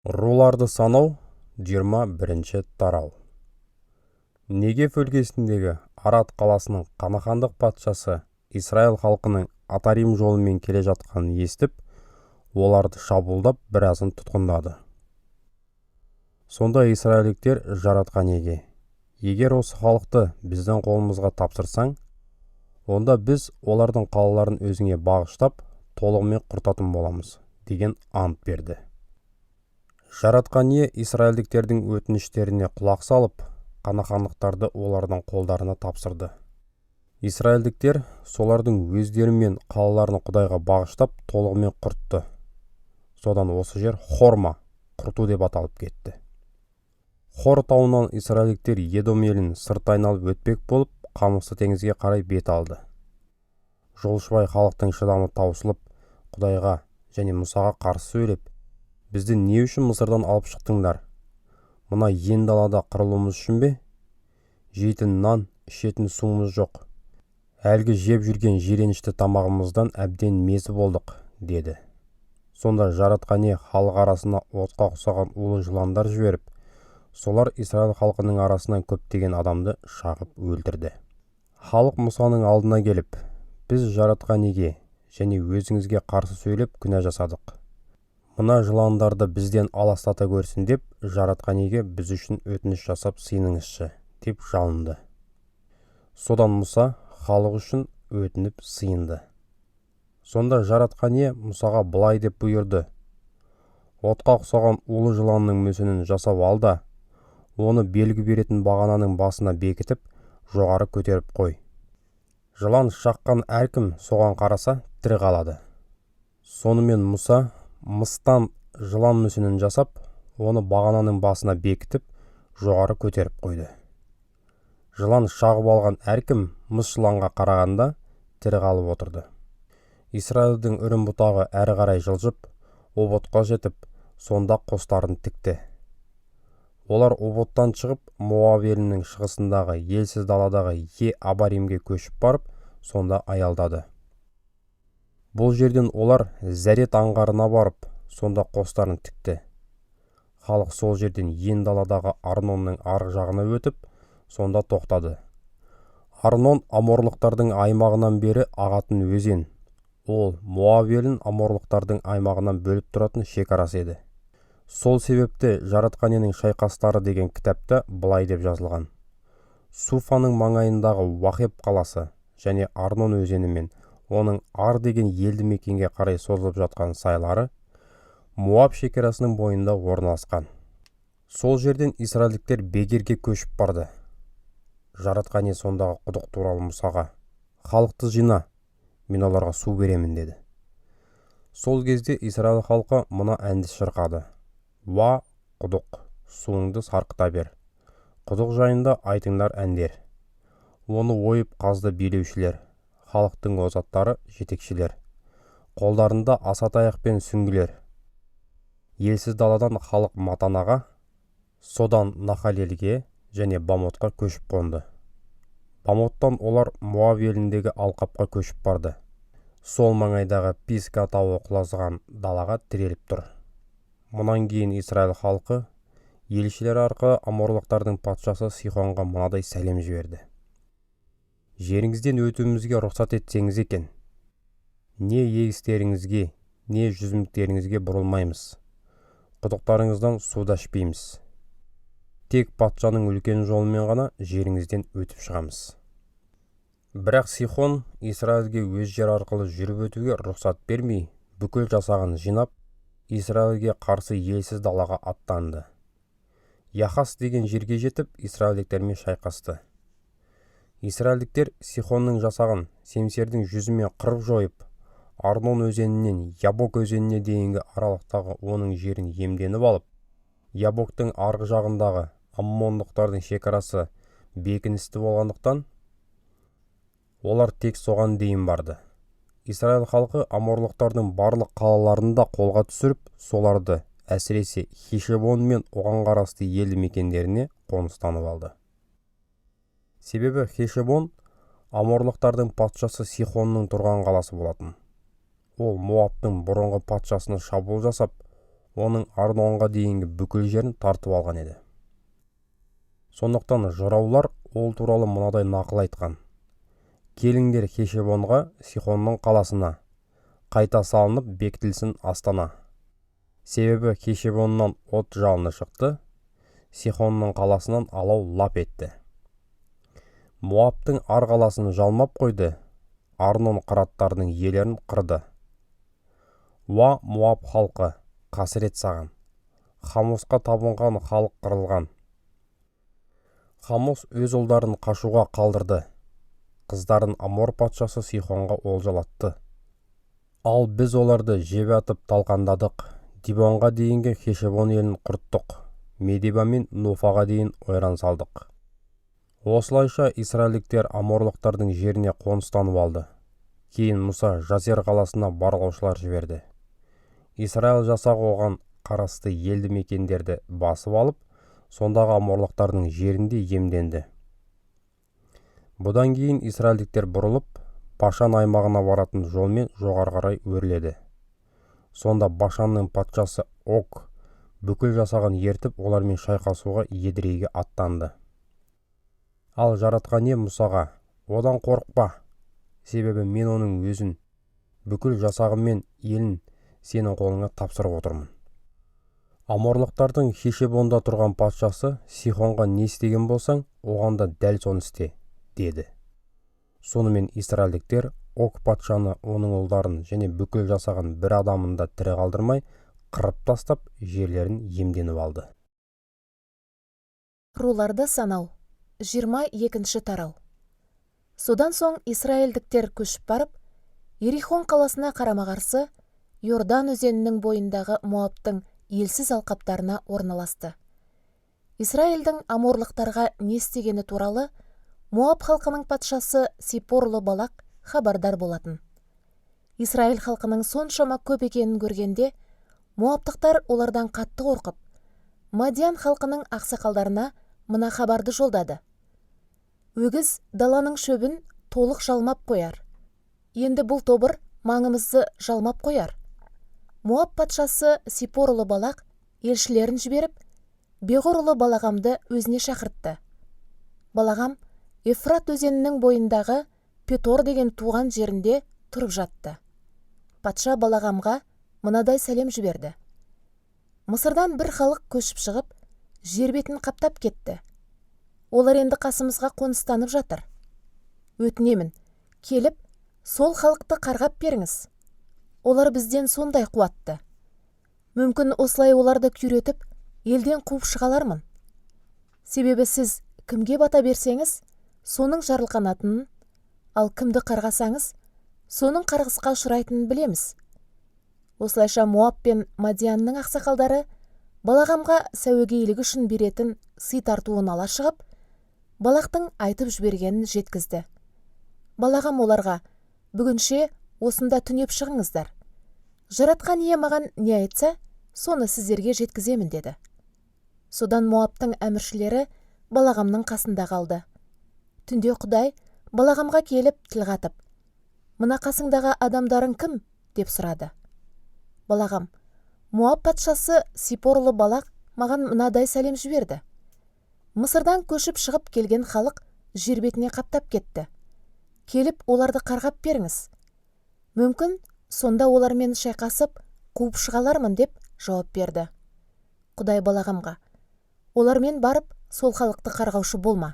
Руларды санау 21-ші тарау. Негев өлкесіндегі Арат қаласының Қанахандық патшасы Израиль халқының Атарим жолымен келе жатқанын естіп, оларды шабуылдап біразын тұтқындады. Сонда израильдіктер жаратқан еге, егер осы халықты біздің қолымызға тапсырсаң, онда біз олардың қалаларын өзіңе бағыштап, толығымен құртатын боламыз, деген ант берді. Жаратқан ие израильдіктердің өтініштеріне құлақ салып, қанахандықтарды олардың қолдарына тапсырды. Израильдіктер солардың өздері мен қалаларын Құдайға бағыштап толығымен құртты. Содан осы жер Хорма, құрту деп аталып кетті. Хор тауынан израильдіктер Едом елін сырт айналып өтпек болып, Қамысты теңізге қарай бет алды. Жолшыбай халықтың шыдамы таусылып, Құдайға және Мұсаға қарсы сөйлеп, бізді не үшін Мысырдан алып шықтыңдар? Мына ен далада қырылуымыз үшін бе? Жейтін нан, ішетін суымыз жоқ. Әлгі жеп жүрген жиренішті тамағымыздан әбден мезі болдық, деді. Сонда жаратқан ие халық арасына отқа ұқсаған улы жыландар жіберіп, солар Израиль халқының арасынан көптеген адамды шағып өлтірді. Халық Мұсаның алдына келіп, біз жаратқан иеге және өзіңізге қарсы сөйлеп күнә жасадық. Мына жыландарды бізден аластата көрсін деп, жаратқан иеге біз үшін өтініш жасап сыйыныңызшы, деп жалынды. Содан Мұса халық үшін өтініп сыйынды. Сонда жаратқан ие Мұсаға былай деп бұйырды: отқа ұқсаған улы жыланның мүсінін жасап ал да, оны белгі беретін бағананың басына бекітіп, жоғары көтеріп қой. Жылан шаққан әркім соған қараса тірі қалады. Сонымен Мұса мыстан жылан мүсінін жасап, оны бағананың басына бекітіп, жоғары көтеріп қойды. Жылан шағып алған әркім мыс жыланға қарағанда тірі қалып отырды. Израильдің үрім бұтағы әрі қарай жылжып, Оботқа жетіп, сонда қостарын тікті. Олар Оботтан шығып, Моаб елінің шығысындағы елсіз даладағы Е-Абаримге көшіп барып, сонда аялдады. Бұл жерден олар Зәрет аңғарына барып, сонда қостарын тікті. Халық сол жерден ен даладағы Арнонның арғы жағына өтіп, сонда тоқтады. Арнон аморлықтардың аймағынан бері ағатын өзен. Ол Моаб елін аморлықтардың аймағынан бөліп тұратын шекарасы еді. Сол себепті жаратқан иенің шайқастары деген кітапта былай деп жазылған: Суфаның маңайындағы Уахеб қаласы және Арнон өзені мен оның Ар деген елді мекенге қарай созылып жатқан сайлары Моаб шекарасының бойында орналасқан. Сол жерден израильдіктер Бегерге көшіп барды. Жаратқан ие сондағы құдық туралы Мұсаға: халықты жина, мен оларға су беремін, деді. Сол кезде Израиль халқы мына әнді шырқады: Уа, құдық, суыңды сарқыта бер. Құдық жайында айтыңдар әндер. Оны ойып қазды билеушілер, халықтың озаттары жетекшілер. Қолдарында асатаяқ пен сүңгілер. Елсіз даладан халық Матанаға, содан Нахалелге және Бамотқа көшіп қонды. Бамоттан олар Моаб еліндегі алқапқа көшіп барды. Сол маңайдағы Писка тауы құлазыған далаға тіреліп тұр. Мұнан кейін Израиль халқы елшілер арқылы аморлықтардың патшасы Сихонға мынадай сәлем жіберді: жеріңізден өтуімізге рұқсат етсеңіз екен, не егістеріңізге, не жүзімдіктеріңізге бұрылмаймыз, құдықтарыңыздан суды ішпейміз. Тек патшаның үлкен жолымен ғана жеріңізден өтіп шығамыз. Бірақ Сихон Израильге өз жер арқылы жүріп өтуге рұқсат бермей, бүкіл жасағын жинап, Израильге қарсы елсіз далаға аттанды. Яхас деген жерге жетіп, израильдіктермен шайқасты. Израильдіктер Сихонның жасағын семсердің жүзімен қырып жойып, Арнон өзенінен Ябок өзеніне дейінгі аралықтағы оның жерін иемденіп алып, Ябоктың арғы жағындағы аммондықтардың шекарасы бекіністі болғандықтан, олар тек соған дейін барды. Израиль халқы аморлықтардың барлық қалаларында қолға түсіріп, соларды әсіресе Хешебон мен оған қарасты елді мекендеріне қоныстанып алды. Себебі Хешебон аморлықтардың патшасы Сихонның тұрған қаласы болатын. Ол Моабтың бұрынғы патшасына шабуыл жасап, оның Арнонға дейінгі бүкіл жерін тартып алған еді. Сондықтан жыраулар ол туралы мынадай нақыл айтқан: келіңдер Хешебонға, Сихонның қаласына, қайта салынып бекітілсін астана. Себебі Хешебоннан от жалыны шықты, Сихонның қаласынан алау лап етті. Моабтың ар қаласын жалмап қойды, Арнон қыраттарының иелерін қырды. Уа Моаб халқы, қасірет саған, Хамосқа табынған халық қырылған. Хамос өз ұлдарын қашуға қалдырды, қыздарын Амор патшасы Сихонға олжалатты. Ал біз оларды жеп атып талқандадық, Дибонға дейінгі Хешебон елін құрттық, Медеба мен Нофаға дейін ойран салдық. Осылайша израильдіктер аморлықтардың жеріне қоныстанып алды. Кейін Мұса Жазер қаласына барлаушылар жіберді. Израиль жасағы оған қарасты елді мекендерді басып алып, сондағы аморлықтардың жерінде емденді. Бұдан кейін израильдіктер бұрылып, Башан аймағына баратын жолмен жоғары қарай өрледі. Сонда Башанның патшасы Ог бүкіл жасағын ертіп, олармен шайқасуға Едірейге аттанды. Ал жаратқан ие Мұсаға: одан қорықпа, себебі мен оның өзін, бүкіл жасағым мен елін сенің қолыңа тапсырып отырмын. Аморлықтардың Хешебонда тұрған патшасы Сихонға не істеген болсаң, оған да дәл соны істе, деді. Сонымен израильдіктер Ог патшаны, оның ұлдарын және бүкіл жасаған бір адамын да тірі қалдырмай, қырып тастап, жерлерін иемденіп алды. Руларды санау. 22-ші тарау. Содан соң израильдіктер көшіп барып, Ерихон қаласына қарама-қарсы Йордан өзенінің бойындағы Моабтың елсіз алқаптарына орналасты. Израильдің аморлықтарға не істегені туралы Моаб халқының патшасы Сипорлы Балақ хабардар болатын. Израиль халқының соншама көп екенін көргенде, Моабтықтар олардан қатты қорқып, Мадиян халқының ақсақалдарына мына хабарды жолдады: өгіз даланың шөбін толық жалмап қояр. Енді бұл тобыр маңымызды жалмап қояр. Моаб патшасы Сипорлы Балақ елшілерін жіберіп, Беғорлы Балағамды өзіне шақыртты. Балағам Ефрат өзенінің бойындағы Петор деген туған жерінде тұрып жатты. Патша Балағамға мынадай сәлем жіберді: Мысырдан бір халық көшіп шығып, жер бетін қаптап кетті. Олар енді қасымызға қоныстанып жатыр. Өтінемін, келіп, сол халықты қарғап беріңіз. Олар бізден сондай қуатты. Мүмкін осылай оларды күйретіп, елден қуып шығалармын. Себебі сіз кімге бата берсеңіз, соның жарылқанатынын, ал кімді қарғасаңыз, соның қарғысқа ұшырайтынын білеміз. Осылайша Моаб пен Мадианның ақсақалдары Балағамға сәуегейлік үшін беретін сый тартуын ала шығып, Балақтың айтып жібергенін жеткізді. Балағам оларға: бүгінше осында түнеп шығыңыздар. Жаратқан ие маған не айтса, соны сіздерге жеткіземін, деді. Содан Моабтың әміршілері Балағамның қасында қалды. Түнде Құдай Балағамға келіп тіл қатып: мына қасыңдағы адамдарың кім? деп сұрады. Балағам: Моаб патшасы Сипорлы Балақ маған мынадай сәлем жіберді: Мысырдан көшіп шығып келген халық жер бетіне қаптап кетті. Келіп, оларды қарғап беріңіз. Мүмкін, сонда олармен шайқасып, қуып шығалармын, деп жауап берді. Құдай Балағамға: олармен барып, сол халықты қарғаушы болма.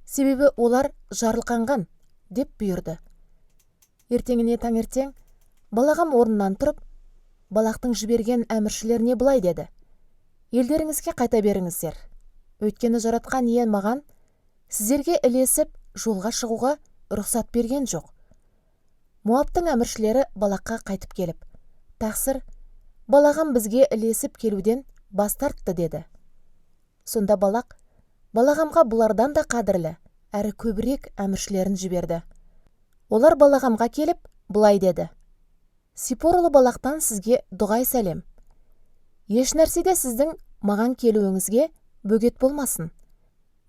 Себебі олар жарылқанған, деп бұйырды. Ертеңіне таңертең Балағам орнынан тұрып, Балақтың жіберген әміршілеріне былай деді: елдеріңізге қайта беріңіздер. Өйткені жаратқан ие маған сіздерге ілесіп жолға шығуға рұқсат берген жоқ. Моабтың әміршілері Балаққа қайтып келіп: тақсыр, Балағам бізге ілесіп келуден бас тартты, деді. Сонда Балақ Балағамға бұлардан да қадірлі, әрі көбірек әміршілерін жіберді. Олар Балағамға келіп, былай деді: Сипорлы Балақтан сізге дұғай сәлем. Еш нәрседе сіздің маған келуіңізге бөгет болмасын.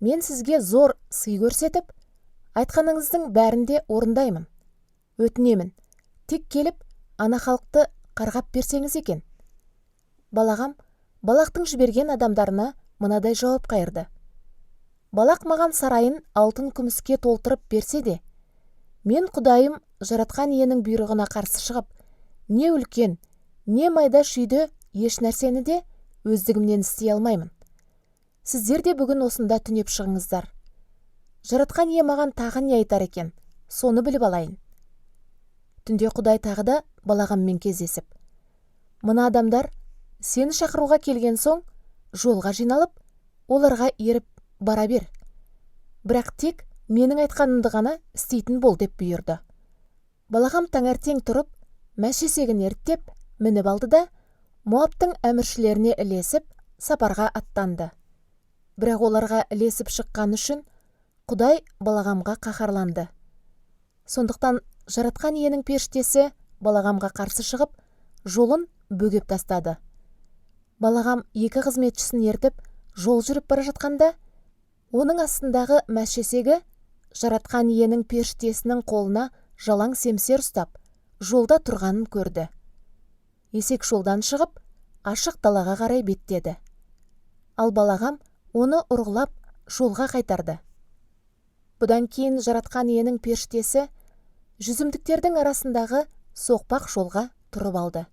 Мен сізге зор сый көрсетіп, айтқаныңыздың бәрінде орындаймын. Өтінемін, тек келіп, ана халықты қарғап берсеңіз екен. Балағам Балақтың жіберген адамдарына мынадай жауап қайырды: Балақ маған сарайын алтын күміске толтырып берсе де, мен Құдайым жаратқан иенің бұйрығына қарсы шығып, не үлкен, не майда шүйді еш нәрсені де өздігімнен істей алмаймын. Сіздер де бүгін осында түнеп шығыңыздар. Жаратқан ие маған тағы не айтар екен, соны біліп алайын. Түнде Құдай тағы да Балағаммен кездесіп: Мына адамдар сені шақыруға келген соң, жолға жиналып, оларға еріп бара бер. Бірақ тек менің айтқанымды ғана істейтін бол деп бұйырды. Балағам таңертең тұрып, мәшесегін ерттеп, мініп алды да, Моабтың әміршілеріне ілесіп, сапарға аттанды. Бірақ оларға ілесіп шыққан үшін Құдай Балағамға қаһарланды. Сондықтан жаратқан иенің періштесі Балағамға қарсы шығып, жолын бөгеп тастады. Балағам екі қызметшісін ертіп, жол жүріп бара жатқанда, оның астындағы мәшесегі жаратқан иенің періштесінің қолына жалаң семсер ұстап, жолда тұрғанын көрді. Есек жолдан шығып, ашық далаға қарай беттеді. Ал Балағам оны ұрғылап, жолға қайтарды. Бұдан кейін жаратқан иенің періштесі жүзімдіктердің арасындағы соқпақ жолға тұрып алды.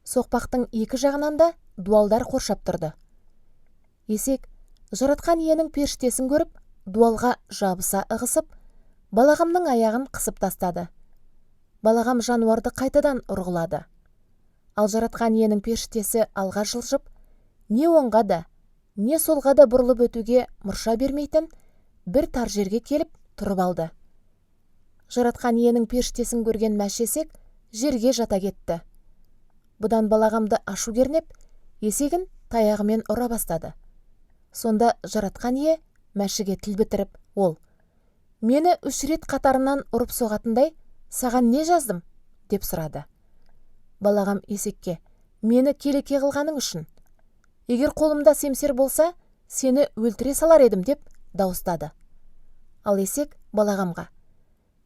Соқпақтың екі жағынан да дуалдар қоршап тұрды. Есек жаратқан иенің періштесін көріп, дуалға жабыса ығысып, Балағамның аяғын қысып тастады. Балағам жануарды қайтадан ұрғылады. Ал жаратқан иенің періштесі алға жылжып, не оңға да, не солға да бұрылып өтуге мұрша бермейтін бір тар жерге келіп тұрып алды. Жаратқан иенің періштесін көрген мәшесек жерге жата кетті. Бұдан Балағамды ашу кернеп, есегін таяғымен ұра бастады. Сонда жаратқан ие мәшіге тіл бітіріп, ол: «Мені 3 рет қатарынан ұрып соғатындай, саған не жаздым?» деп сұрады. Балағам есекке: «Мені келеке қылғаның үшін. Егер қолымда семсер болса, сені өлтіре салар едім» деп дауыстады. Ал есек Балағамға: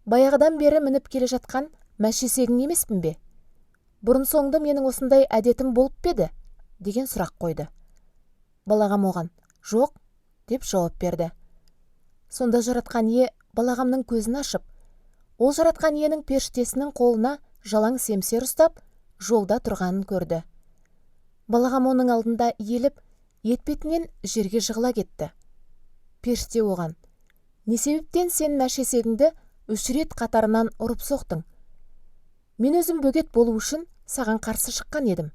«Баяғыдан бері мініп келе жатқан мәшесегің емеспін бе? Бұрын соңды менің осындай әдетім болып беді?» деген сұрақ қойды. Балағам оған: «Жоқ» деп жауап берді. Сонда жаратқан ие Балағамның көзін ашып, ол жаратқан иенің періштесінің қолына жалаң семсер ұстап, жолда тұрғанын көрді. Балағам оның алдында иеліп, етпетінен жерге жығыла кетті. Періште оған: «Не себептен сен мәшесегіңді 3 рет қатарынан ұрып соқтың? Мен өзім бөгет болу үшін саған қарсы шыққан едім.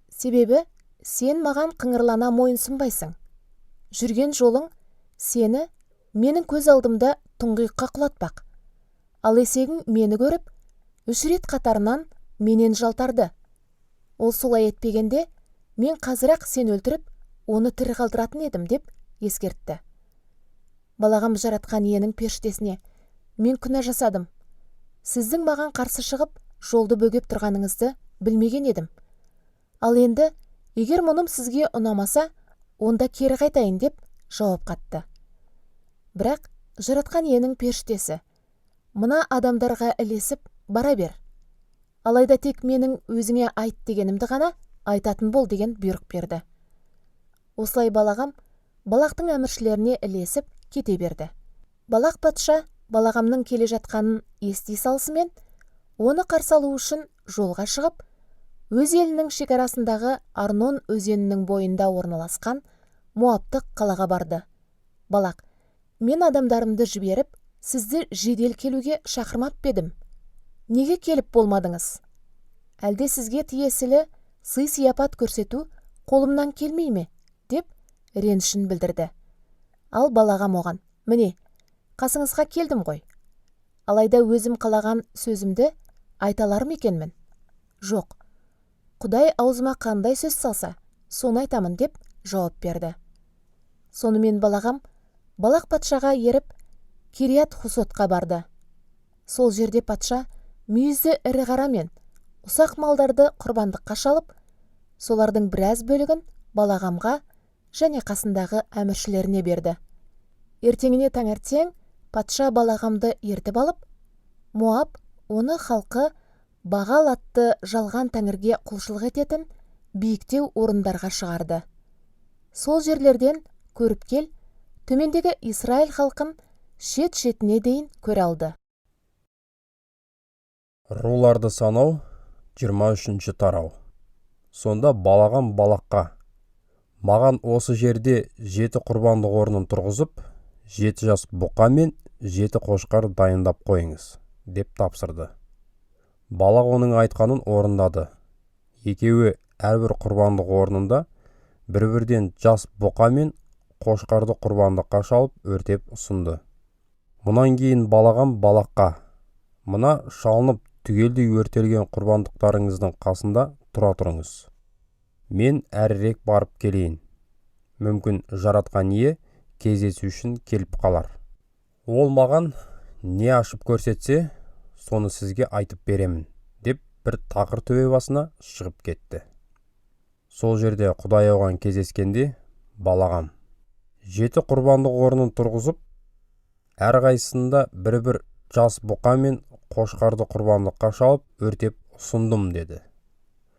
Себебі сен маған қыңырлана мойынсұнбайсың. Жүрген жолың сені менің көз алдымда тұңғиыққа құлатпақ. Ал есегің мені көріп, 3 рет қатарынан менен жалтарды. Ол солай етпегенде, мен қазір-ақ сен өлтіріп, оны тірі қалдыратын едім» деп ескертті. Балағам жаратқан иенің періштесіне: «Мен күнә жасадым. Сіздің маған қарсы шығып, жолды бөгеп тұрғаныңызды білмеген едім. Ал енді, егер мұным сізге ұнамаса, онда кері қайтайын» деп жауап қатты. Бірақ жаратқан иенің періштесі: «Мына адамдарға ілесіп бара бер. Алайда тек менің өзіңе айт дегенімді ғана айтатын бол» деген бұйрық берді. Осылай Балағам Балақтың әміршілеріне ілесіп кете берді. Балақ патша Балағамның келе жатқанын ести салысымен, оны қарсы алу үшін жолға шығып, өз елінің шекарасындағы Арнон өзенінің бойында орналасқан Моабтық қалаға барды. Балақ: «Мен адамдарымды жіберіп, сізді жедел келуге шақырмап едім. Неге келіп болмадыңыз? Әлде сізге тиесілі сый-сияпат көрсету қолымнан келмей ме?» деп ренішін білдірді. Ал Балағам оған: «Міне, қасыңызға келдім ғой. Алайда өзім қалаған сөзімді айталар ма екенмін?» «Жоқ, Құдай аузыма қандай сөз салса, соны айтамын» деп жауап берді. Сонымен Балағам Балақ патшаға еріп, Кирият Хусотқа барды. Сол жерде патша мүйізді ірі қара мен ұсақ малдарды құрбандыққа шалып, солардың біраз бөлігін Балағамға және қасындағы әміршілеріне берді. Ертеңіне таңертең патша Балағамды ертіп алып, Моаб оны халқы Бағал атты жалған тәңірге құлшылық ететін биіктеу орындарға шығарды. Сол жерлерден Көріпкел төмендегі Израиль халқын шет-шетіне дейін көре алды. Руларды санау 23 тарау. Сонда Балағам Балаққа: маған осы жерде 7 құрбандық орнын тұрғызып, 7 жас бұқа мен 7 қошқар дайындап қойыңыз, деп тапсырды. Балақ оның айтқанын орындады. Екеуі әрбір құрбандық орнында бір-бірден жас бұқа мен қошқарды құрбандыққа шалып өртеп ұсынды. Мұнан кейін Балағам Балаққа: мына шалынып түгелдей өртелген құрбандықтарыңыздың қасында тұра тұрыңыз. Мен әрірек барып келейін. Мүмкін жаратқан ие кездесу үшін келіп қалар. Ол маған не ашып көрсетсе, соны сізге айтып беремін, деп бір тақыр төбе басына шығып кетті. Сол жерде Құдай оған кездескенде, Балағам 7 құрбандық орнын тұрғызып, әрқайсысында бір-бір жас бұқа мен қошқарды құрбандыққа шалып өртеп ұсындым, деді.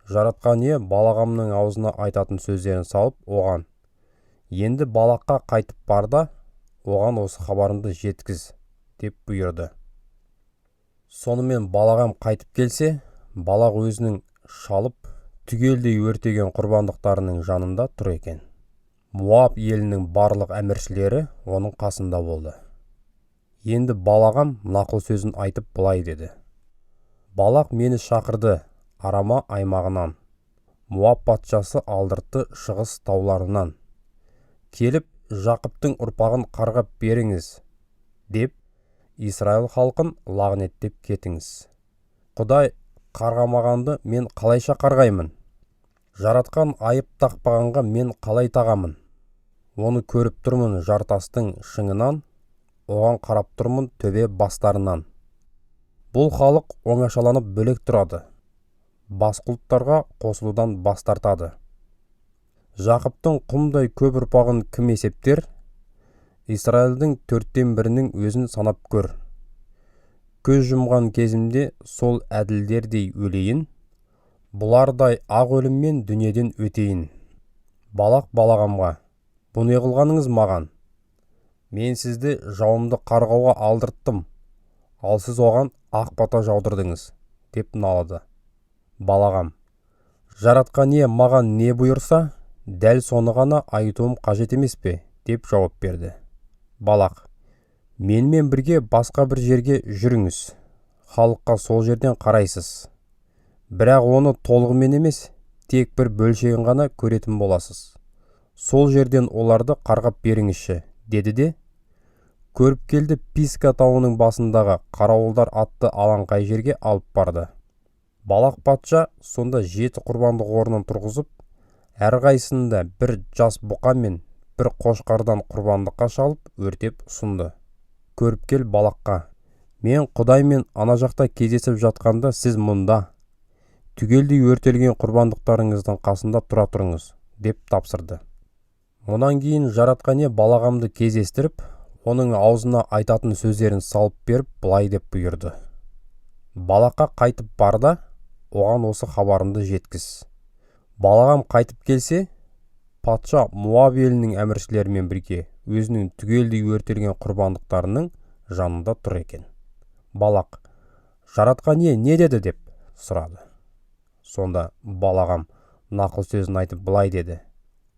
Жаратқан ие Балағамның аузына айтатын сөздерін салып оған: енді Балаққа қайтып бар да, оған осы хабарымды жеткіз, деп бұйырды. Сонымен Балағам қайтып келсе, Балақ өзінің шалып түгелдей өртеген құрбандықтарының жанында тұр екен. Муап елінің барлық әміршілері оның қасында болды. Енді Балағам нақыл сөзін айтып былай деді: Балақ мені шақырды Арама аймағынан, Муап патшасы алдыртты шығыс тауларынан. Келіп, Жақыптың ұрпағын қарғап беріңіз, деп Израиль халқын лағнеттеп кетіңіз. Құдай қарғамағанды мен қалайша қарғаймын? Жаратқан айып тақпағанға мен қалай тағамын? Оны көріп тұрмын жартастың шыңынан, оған қарап тұрмын төбе бастарынан. Бұл халық оңашаланып бөлек тұрады, басқұлттарға қосылудан бас тартады. Жақыптың құмдай көп ұрпағын кім есептер? Израильдің 1/4-інің өзін санап көр. Көз жұмған кезімде сол әділдердей өлейін, бұлардай ақ өліммен дүниеден өтейін. Балақ Балағамға: бұ не қылғаныңыз маған? Мен сізді жауымды қарғауға алдырттым, ал сіз оған ақ бата жаудырдыңыз, деп налыды. Балағам: жаратқан ие маған не бұйырса, дәл соны ғана айтуым қажет емес пе, деп жауап берді. Балақ: менімен бірге басқа бір жерге жүріңіз, халыққа сол жерден қарайсыз. Бірақ оны толығымен емес, тек бір бөлшегін ғана көретін боласыз. Сол жерден оларды қарғап беріңізші, деді де, Көріпкелді Писка тауының басындағы қарауылдар атты алаңқай жерге алып барды. Балақ патша сонда 7 құрбандық орнын тұрғызып, әрқайсында бір жас бұқа мен бір қошқардан құрбандыққа шалып өртеп ұсынды. Көріпкел Балаққа: мен Құдаймен ана жақта кездесіп жатқанда сіз мұнда түгелдей өртелген құрбандықтарыңыздың қасында тұра тұрыңыз, деп тапсырды. Мұнан кейін жаратқан ие Балағамды кездестіріп, оның аузына айтатын сөздерін салып беріп, былай деп бұйырды: Балаққа қайтып бар да, оған осы хабарымды жеткіз. Балағам қайтып келсе, патша Муап елінің әміршілерімен бірге өзінің түгелдей өртелген құрбандықтарының жанында тұр екен. Балақ: жаратқан ие не деді, деп сұрады. Сонда Балағам нақыл сөзін айтып былай деді: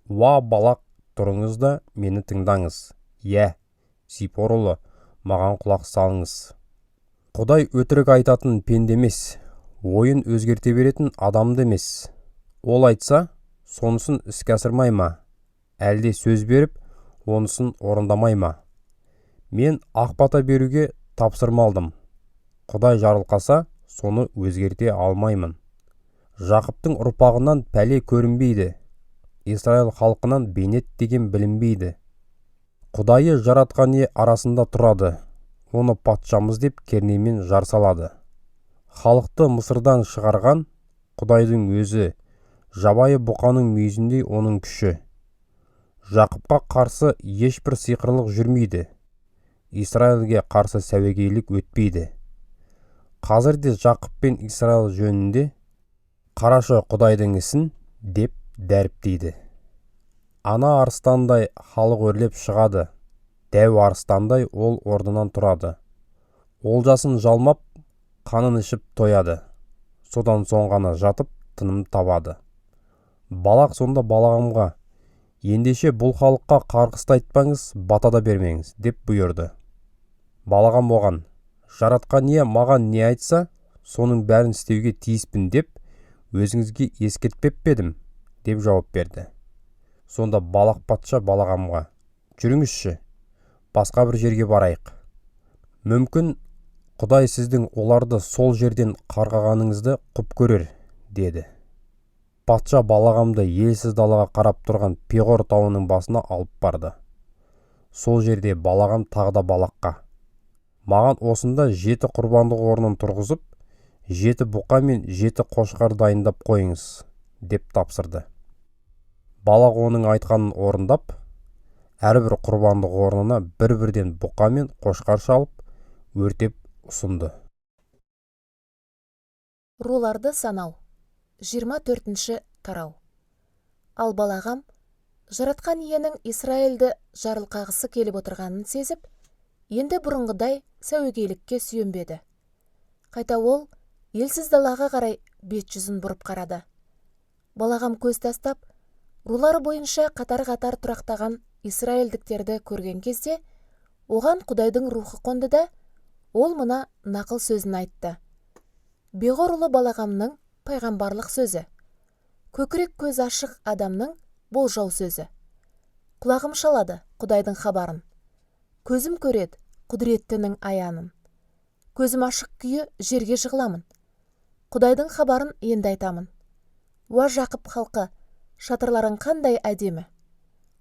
уа Балақ, тұрыңыз да мені тыңдаңыз. Сипор ұлы, маған құлақ салыңыз. Құдай өтірік айтатын пенде емес, ойын өзгерте беретін адамды емес. Ол айтса, сонысын іске асырмай ма? Әлде сөз беріп, онысын орындамай ма? Мен ақ бата беруге тапсырма алдым. Құдай жарылқаса, соны өзгерте алмаймын. Жақыптың ұрпағынан пәле көрінбейді. Израиль халқынан бейнет деген білінбейді. Құдайы жаратқан ие арасында тұрады. Оны патшамыз деп кернеймен жар салады. Халықты Мысырдан шығарған Құдайдың өзі, жабайы бұқаның мүйізіндей оның күші. Жақыпқа қарсы ешбір сиқырлық жүрмейді. Израильге қарсы сәуегейлік өтпейді. Қазір де Жақып пен Израиль жөнінде қарашы Құдайдың ісін, деп дәріптейді. Ана арыстандай халық өрлеп шығады, дәу арыстандай ол орнынан тұрады. Олжасын жалмап, қанын ішіп тояды. Содан соң ғана жатып, тыным табады. Балақ сонда балағамға, ендеше бұл халыққа қарғысты айтпаңыз, бата да бермеңіз, деп бұйырды. Балағам оған, жаратқан ие маған не айтса, соның бәрін істеуге тиіспін деп, өзіңізге ескертпеп пе едім, деп жауап берді. Сонда балақ патша балағамға, жүріңізші, басқа бір жерге барайық. Мүмкін Құдай сіздің оларды сол жерден қарғағаныңызды құп көрер, деді. Патша балағамды елсіз далаға қарап тұрған Пеғор тауының басына алып барды. Сол жерде балағам тағы да балаққа, маған осында 7 құрбандық орнын тұрғызып, 7 бұқа мен 7 қошқар дайындап қойыңыз, деп тапсырды. Балақ оның айтқанын орындап, әрбір құрбандық орнына бір-бірден бұқа мен қошқар шалып, өртеп ұсынды. Руларды санау. 24-ші тарау. Ал балағам, жаратқан иенің Исраэльді жарылқағысы келіп отырғанын сезіп, енді бұрынғыдай сәуегейлікке сүйенбеді. Қайта ол, елсіз далаға қарай бет жүзін бұрып қарады. Балағам көз тастап, рулары бойынша қатар-қатар тұрақтаған Исраэльдіктерді көрген кезде, оған Құдайдың рухы қонды да, ол мына нақыл сөзін айтты. Беғор ұлы балағамның пайғамбарлық сөзі. Көкірек көз ашық адамның болжау сөзі. Құлағым шалады Құдайдың хабарын. Көзім көреді құдіреттінің аянын. Көзім ашық күйі жерге жығыламын. Құдайдың хабарын енді айтамын. Уа Жақып халқы, шатырларың қандай әдемі.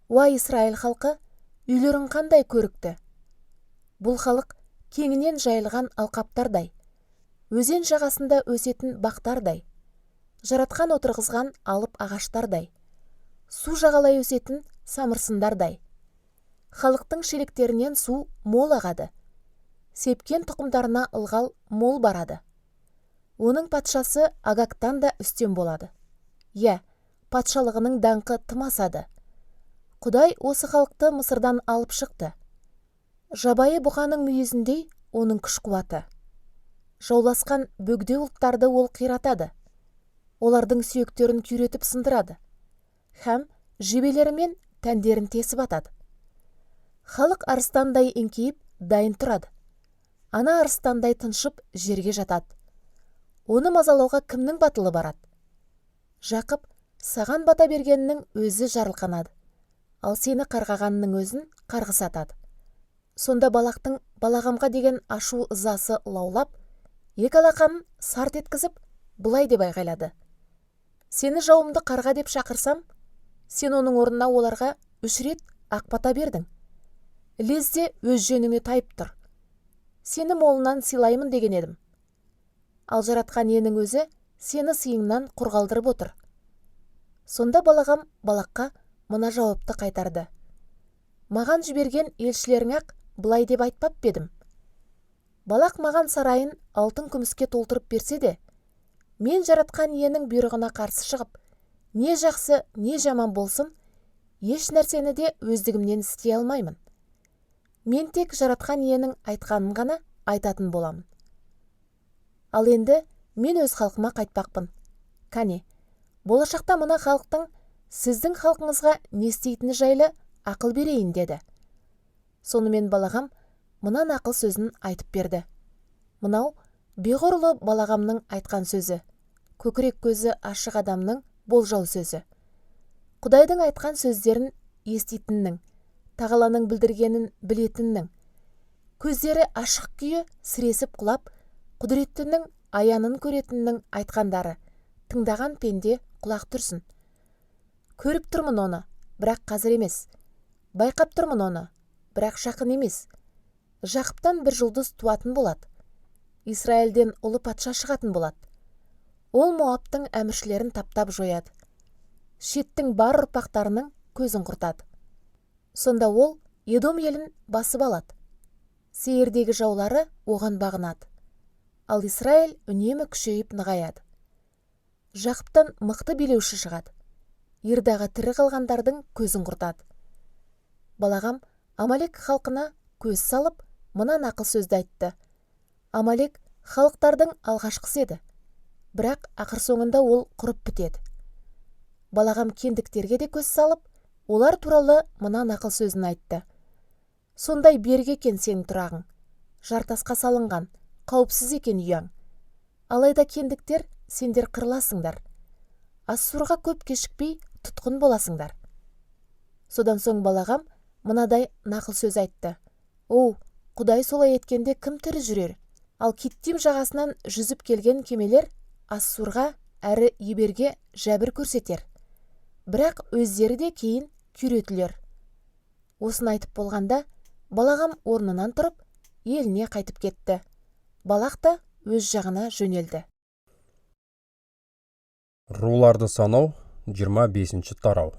Уа Исраэль халқы, үйлерің қандай көрікті. Бұл халық кеңінен жайылған алқаптардай, өзен жағасында өсетін бақтардай, жаратқан отырғызған алып ағаштардай, су жағалай өсетін самырсындардай. Халықтың шелектерінен су мол ағады, сепкен тұқымдарына ылғал мол барады. Оның патшасы Агагтан да үстем болады. Патшалығының даңқы тым асады. Құдай осы халықты Мысырдан алып шықты. Жабайы бұқаның мүйізіндей оның күш қуаты. Жауласқан бөгде ұлттарды ол қиратады. Олардың сүйектерін күйретіп сындырады. Һәм жебелерімен тәндерін тесіп атады. Халық арыстандай еңкейіп дайын тұрады. Ана арыстандай тыншып жерге жатады. Оны мазалауға кімнің батылы барады? Жақып, саған бата бергеннің өзі жарылқанады, ал сені қарғағанның өзін қарғысатады. Сонда балақтың балағамға деген ашу ызасы лаулап, екі алақанын сарт еткізіп, былай деп айғайлады. Сені жауымды қарға деп шақырсам, сен оның орнына оларға 3 рет ақ бата бердің. Лезде өз жөніңе тайып тұр. Сені молынан сыйлаймын деген едім. Ал жаратқан иенің өзі сені сыйыңнан қорғалдырып отыр. Сонда балағам балаққа мына жауапты қайтарды. Маған жіберген елшілерің ақ былай деп айтпап бедім. Балақ маған сарайын алтын күміске толтырып берсе де, мен жаратқан иенің бұйрығына қарсы шығып, не жақсы, не жаман болсын, еш нәрсені де өздігімнен істей алмаймын. Мен тек жаратқан иенің айтқанын ғана айтатын боламын. Ал енді мен өз халқыма қайтпақпын. Кәне, болашақта мына халықтың сіздің халқыңызға не істейтіні жайлы ақыл берейін деді. Сонымен балағам мына нақыл сөзін айтып берді. Мынау Беғор ұлы балағамның айтқан сөзі, көкірек көзі ашық адамның болжау сөзі. Құдайдың айтқан сөздерін еститіннің, тағаланың білдіргенін білетіннің, көздері ашық күйі сіресіп құлап, құдіреттінің аянын көретіннің айтқандары, тыңдаған пенде құлақ түрсін. Көріп тұрмын оны, бірақ қазір емес. Байқап тұрмын оны, бірақ жақын емес. Жақыптан бір жұлдыз туатын болады. Исраэльден ұлы патша шығатын болады. Ол Моабтың әміршілерін таптап жояды. Шеттің бар ұрпақтарының көзін құртады. Сонда ол Едом елін басып алады. Сейірдегі жаулары оған бағынады. Ал Исраэль үнемі күшейіп нығаяды. Жақыптан мықты билеуші шығады. Ирдағы тірі қалғандардың көзін құртады. Балағам Амалек халқына көз салып, мына нақыл сөзді айтты. Амалек халықтардың алғашқысы еді, бірақ ақыр соңында ол құрып бітеді. Балағам кендіктерге де көз салып, олар туралы мына нақыл сөзін айтты. Сондай берік екен сенің тұрағың, жартасқа салынған, қауіпсіз екен үйің. Алайда кендіктер сендер қырыласыңдар. Ассурға көп кешікпей тұтқын боласыңдар. Содан соң Балағам мынадай нақыл сөз айтты. Оу, Құдай солай еткенде кім тірі жүрер? Ал Киттим жағасынан жүзіп келген кемелер Ассурға әрі Еберге жәбір көрсетер. Бірақ өздері де кейін күйретілер. Осыны айтып болғанда, Балағам орнынан тұрып, еліне қайтып кетті. Балақ та өз жағына жөнелді. Руларды санау 25 тарау.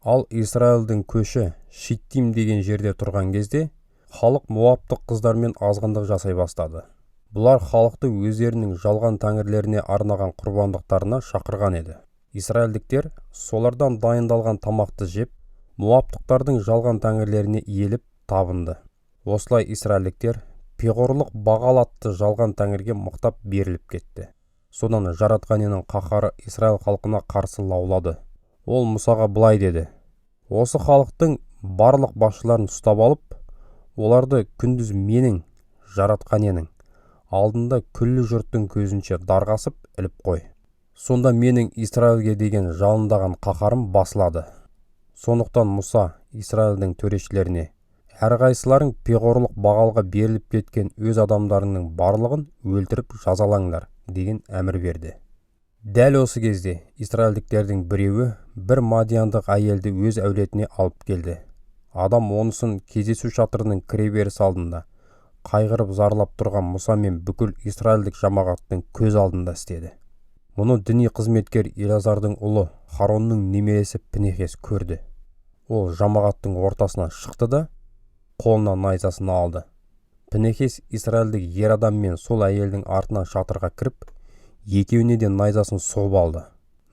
Ал Израильдің көші Шиттим деген жерде тұрған кезде, халық Моабтық қыздармен азғындық жасай бастады. Бұлар халықты өздерінің жалған тәңірлеріне арнаған құрбандықтарына шақырған еді. Израильдіктер солардан дайындалған тамақты жеп, Моабтықтардың жалған тәңірлеріне иеліп табынды. Осылай Израильдіктер пиғорлық Бағал атты жалған тәңірге мықтап беріліп кетті. Содан Жаратқанның қаһары Израиль халқына қарсы лаулады. Ол Мұсаға былай деді: осы халықтың барлық басшыларын ұстап алып, оларды күндіз менің, Жаратқанның алдында күллі жұрттың көзінше дарғасып іліп қой. Сонда менің Израильге деген жалындаған қаһарым басылады. Сондықтан Мұса Израильдің төрешілеріне: әрқайсыларың пиғорлық Бағалға беріліп кеткен өз адамдарының барлығын өлтіріп жазалаңдар деген әмір берді. Дәл осы кезде Израильдіктердің біреуі бір мадияндық әйелді өз әулетіне алып келді. Адам онысын кездесу шатырының кіреберіс алдында қайғырып зарлап тұрған Мұса мен бүкіл Израильдік жамағаттың көз алдында істеді. Мұны діни қызметкер Елазардың ұлы Харонның немересі Пінехес көрді. Ол жамағаттың ортасына шықты да қолына найзасын алды. Пінехес Израильдік ер адам мен сол әйелдің артынан шатырға кіріп, екеуіне де найзасын соғып алды.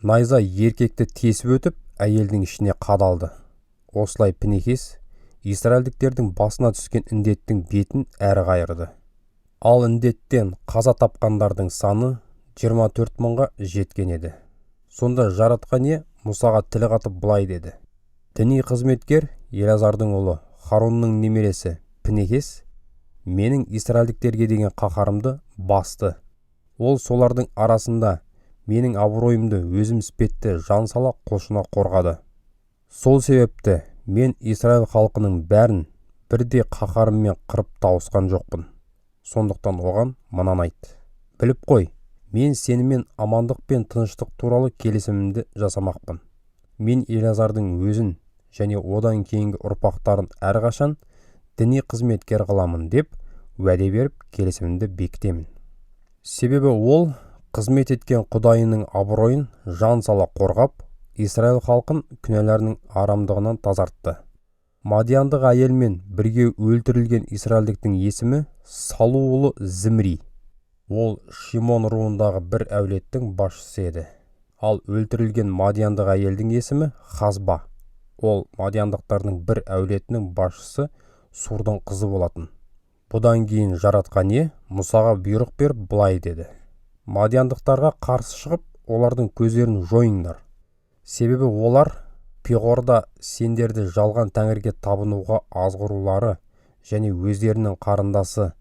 Найза еркекті тесіп өтіп, әйелдің ішіне қадалды. Осылай Пінехес Израильдіктердің басына түскен індеттің бетін әрі қайырды. Ал індеттен қаза тапқандардың саны 24 мыңға жеткен еді. Сонда Жаратқан Мұсаға тіл қатып былай деді: діни қызметкер Елазардың ұлы Харонның немересі Пінехес менің Израильдіктерге деген қаһарымды басты. Ол солардың арасында менің абыройымды өзім іспетті жан сала құлшына қорғады. Сол себепті мен Израиль халқының бәрін бірде қаһарыммен қырып тауысқан жоқпын. Сондықтан оған мынаны айт: біліп қой, мен сенімен амандық пен тыныштық туралы келісімімді жасамақпын. Мен Елазардың өзін және одан кейінгі ұрпақтарын әрқашан діни қызметкер қыламын деп уәде беріп келісімімді бекітемін. Себебі ол қызмет еткен Құдайының абыройын жан сала қорғап, Израиль халқын күнәларының арамдығынан тазартты. Мадияндық әйелмен бірге өлтірілген Израильдіктің есімі Салу ұлы Зімри. Ол Шимон руындағы бір әулеттің басшысы еді. Ал өлтірілген Мадияндық әйелдің есімі Хазба. Ол Мадияндықтардың бір әулетінің басшысы Сурдың қызы болатын. Бұдан кейін Жаратқан Мұсаға бұйрық беріп былай деді: Мадияндықтарға қарсы шығып, олардың көздерін жойыңдар. Себебі олар Пиғорда сендерді жалған тәңірге табынуға азғырулары және өздерінің қарындасы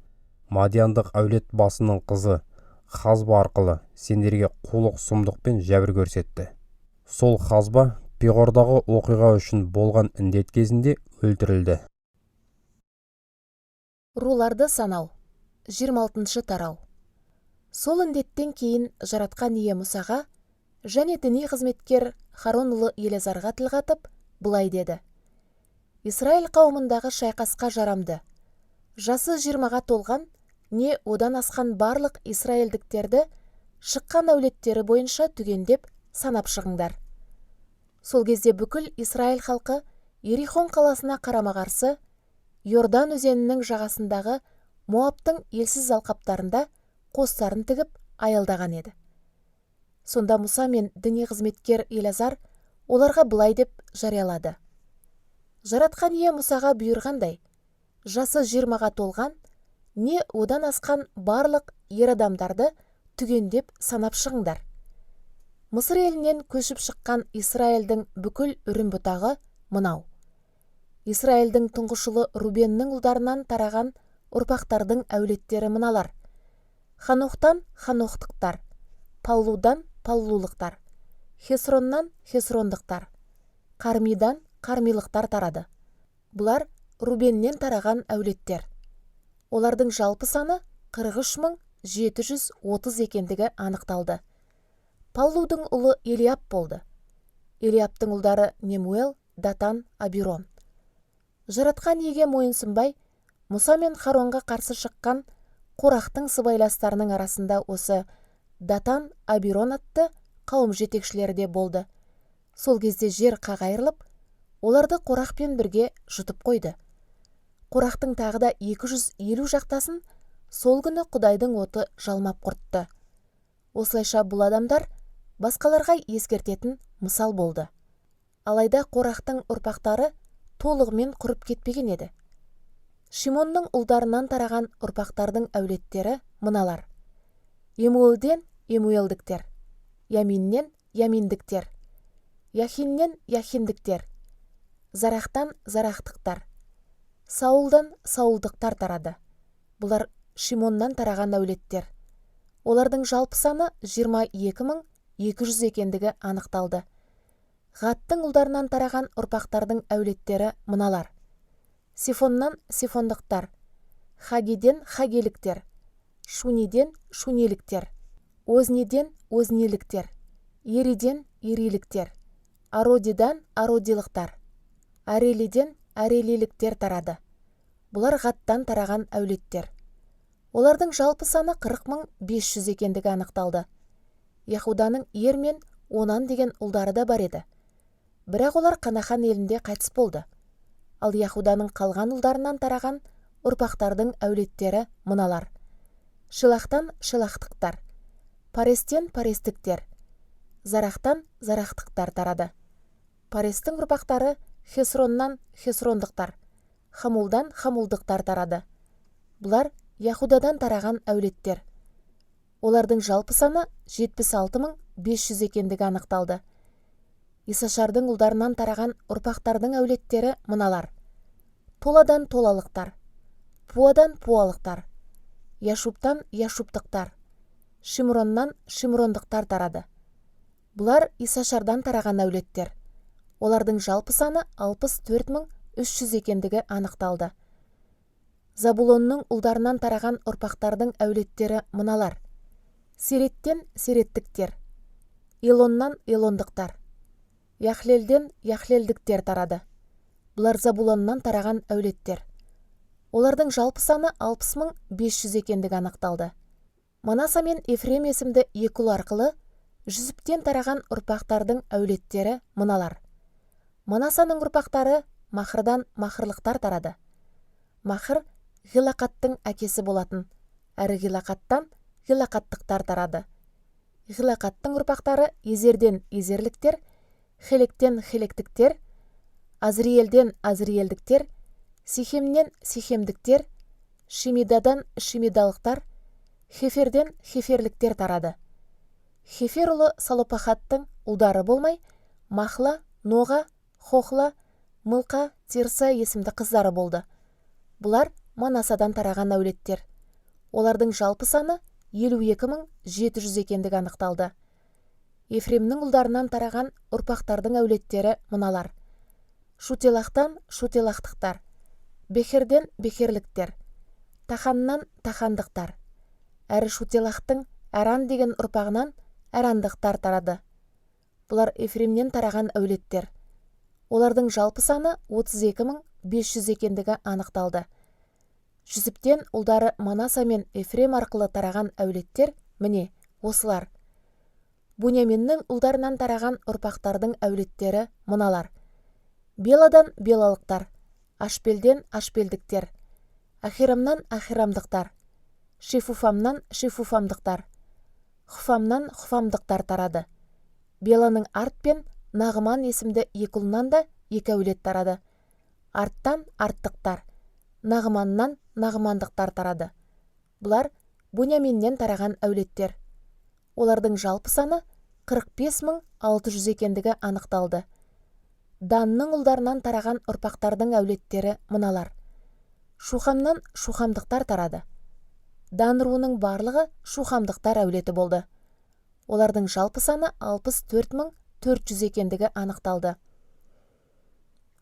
Мадияндық әулет басының қызы Хазба арқылы сендерге қулық сұмдықпен жәбір көрсетті. Сол Хазба Пиғордағы оқиға үшін болған індет кезінде өлтірілді. Руларды санау 26 тарау. Сол індеттен кейін Жаратқан Мұсаға және діни қызметкер Харон ұлы Елазарға тіл қатып былай деді: Израиль қауымындағы шайқасқа жарамды, жасы 20-ға толған не одан асқан барлық израильдіктерді шыққан әулеттері бойынша түгендеп санап шығыңдар. Сол кезде бүкіл Израиль халқы Иерихон қаласына қарама-қарсы Йордан өзенінің жағасындағы Моабтың елсіз алқаптарында қостарын тігіп аялдаған еді. Сонда Мұса мен діни қызметкер Елазар оларға былай деп жариялады: жаратқан ие Мұсаға бұйырғандай, жасы 20-ға толған, не одан асқан барлық ер адамдарды түгендеп санап шығыңдар. Мысыр елінен көшіп шыққан Исраэльдің бүкіл үрім-бұтағы мынау. Исраэльдің тұңғышылы Рубеннің ұлдарынан тараған ұрпақтардың әулеттері мыналар: Ханохтан ханохтықтар, Паллудан паллулықтар, Хесроннан хесрондықтар, Кармидан кармилықтар тарады. Бұлар Рубеннен тараған әулеттер. Олардың жалпы саны 43.730 екендігі анықталды. Паллудың ұлы Елиап болды. Елиаптың ұлдары Немуэл, Датан, Абирон. Жаратқан иеге мойынсынбай, Мұса мен Харонға қарсы шыққан Қорақтың сыбайластарының арасында осы Датан, Абирон атты қауым жетекшілері де болды. Сол кезде жер қағайырылып, оларды Қорақпен бірге жұтып қойды. Қорақтың тағы да 250 жақтасын сол күні Құдайдың оты жалмап құртты. Осылайша бұл адамдар басқаларға ескертетін мысал болды. Алайда Қорақтың ұрпақтары толығымен құрып кетпеген еді. Шимонның ұлдарынан тараған ұрпақтардың әулеттері мыналар: Емуэлден емуэлдіктер, Яминнен яминдіктер, Яхиннен яхиндіктер, Зарахтан зарахтықтар, Саулдан саулдықтар тарады. Бұлар Шимоннан тараған әулеттер. Олардың жалпы саны 22.200 екендігі анықталды. Ғаттың ұлдарынан тараған ұрпақтардың әулеттері мыналар: Сифоннан сифондықтар, Хагиден хагеліктер, Шуниден шунеліктер, Озниден озниліктер, Ериден ериліктер, Ародидан ародилықтар, Арелиден арелиліктер тарады. Бұлар Ғаттан тараған әулеттер. Олардың жалпы саны 40.500 екендігі анықталды. Яхуданың ер мен Онан деген ұлдары да бар еді. Бірақ олар Қанахан елінде қайтыс болды. Ал Яхуданың қалған ұлдарынан тараған ұрпақтардың әулеттері мыналар: Шилахтан шилахтықтар, Парестен парестіктер, Зарахтан зарахтықтар тарады. Парестің ұрпақтары Хесроннан хесрондықтар, Хамулдан хамулдықтар тарады. Бұлар Яхудадан тараған әулеттер. Олардың жалпы саны 76.500 екендігі анықталды. Исашардың ұлдарынан тараған ұрпақтардың әулеттері мыналар: Толадан толалықтар, Пуадан пуалықтар, Яшуптан яшуптықтар, Шимроннан шимрондықтар тарады. Бұлар Исашардан тараған әулеттер. Олардың жалпы саны 64.300 екендігі анықталды. Забулонның ұлдарынан тараған ұрпақтардың әулеттері мыналар: Сереттен сереттіктер, Илоннан илондықтар, Яхлелден яхлелдіктер тарады. Бұлар Забулоннан тараған әулеттер. Олардың жалпы саны 60.500 екендігі анықталды. Манаса мен Ефрем есімді екі ұл арқылы жүсіптен тараған ұрпақтардың әулеттері мыналар: Манасаның ұрпақтары Махырдан махырлықтар тарады. Махыр Ғилақаттың әкесі болатын, әрі Ғилақаттан Ғилақаттықтар тарады. Ғилақаттың ұрпақтары Езерден езерліктер, Хелектен хелектіктер, Азриелден азриелдіктер, Сихемнен сихемдіктер, Шимидадан шимидалықтар, Хеферден хеферліктер тарады. Хефер ұлы Салопахаттың ұлдары болмай, Махла, Ноға, Хохла, Мылқа, Тирса есімді қыздары болды. Бұлар Манасадан тараған әулеттер. Олардың жалпы саны 52.700 екендігі анықталды. Ефремнің ұлдарынан тараған ұрпақтардың әулеттері мыналар: Шутелахтан шутелахтықтар, Бехерден бехерліктер, Таханнан тахандықтар, әрі Шутелахтың Әран деген ұрпағынан әрандықтар тарады. Бұлар Ефремнен тараған әулеттер. Олардың жалпы саны 32.500 екендігі анықталды. Жүсіптен ұлдары Манаса мен Ефрем арқылы тараған әулеттер міне осылар. Буньяминнің ұлдарынан тараған ұрпақтардың әулеттері мыналар: Беладан белалықтар, Ашпелден ашпелдіктер, Ахирамнан ахирамдықтар, Шифуфамнан шифуфамдықтар, Хуфамнан хуфамдықтар тарады. Беланың арт пен Нағыман есімді екі ұлынан да екі әулет тарады. Арттан арттықтар, Нағыманнан нағымандықтар тарады. Бұлар Буньяминнен тараған әулеттер. Олардың жалпы саны 45.600 екендігі анықталды. Данның ұлдарынан тараған ұрпақтардың әулеттері мыналар. Шухамнан шухамдықтар тарады. Дан руының барлығы шухамдықтар әулеті болды. Олардың жалпы саны 64.400 екендігі анықталды.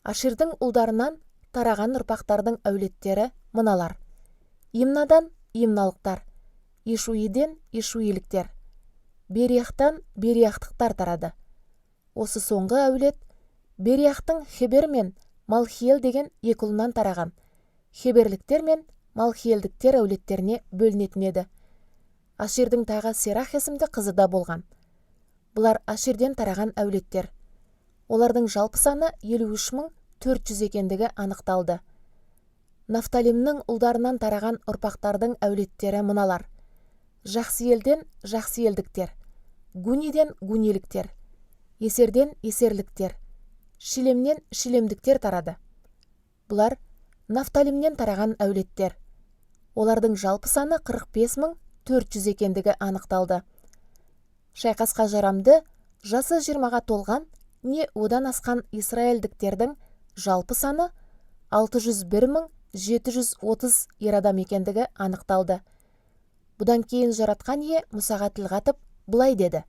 Аширдің ұлдарынан тараған ұрпақтардың әулеттері мыналар. Имнадан имналықтар, Ишуиден ишуиліктер, Берияқтан берияқтықтар тарады. Осы соңғы әулет Берияқтың Хебер мен Малхиел деген екі ұлынан тараған Хеберліктер мен Малхиелдіктер әулеттеріне бөлінетін еді. Аширдің тағы Серах есімді қызы да болған. Бұлар Аширден тараған әулеттер. Олардың жалпы саны 53.400 екендігі анықталды. Нафталимнің ұлдарынан тараған ұрпақтардың әулеттері мыналар. Жақсиелден жақсиелдіктер, Гуниден гуниліктер, Есерден есерліктер, Шилемнен шилемдіктер тарады. Бұлар Нафталимнен тараған әулеттер. Олардың жалпы саны 45.400 екендігі анықталды. Шайқасқа жарамды, жасы 20-ға толған, не одан асқан Исраэльдіктердің жалпы саны 601.730 ер адам екендігі анықталды. Бұдан кейін жаратқан ие Мұсаға тіл қатып, былай деді.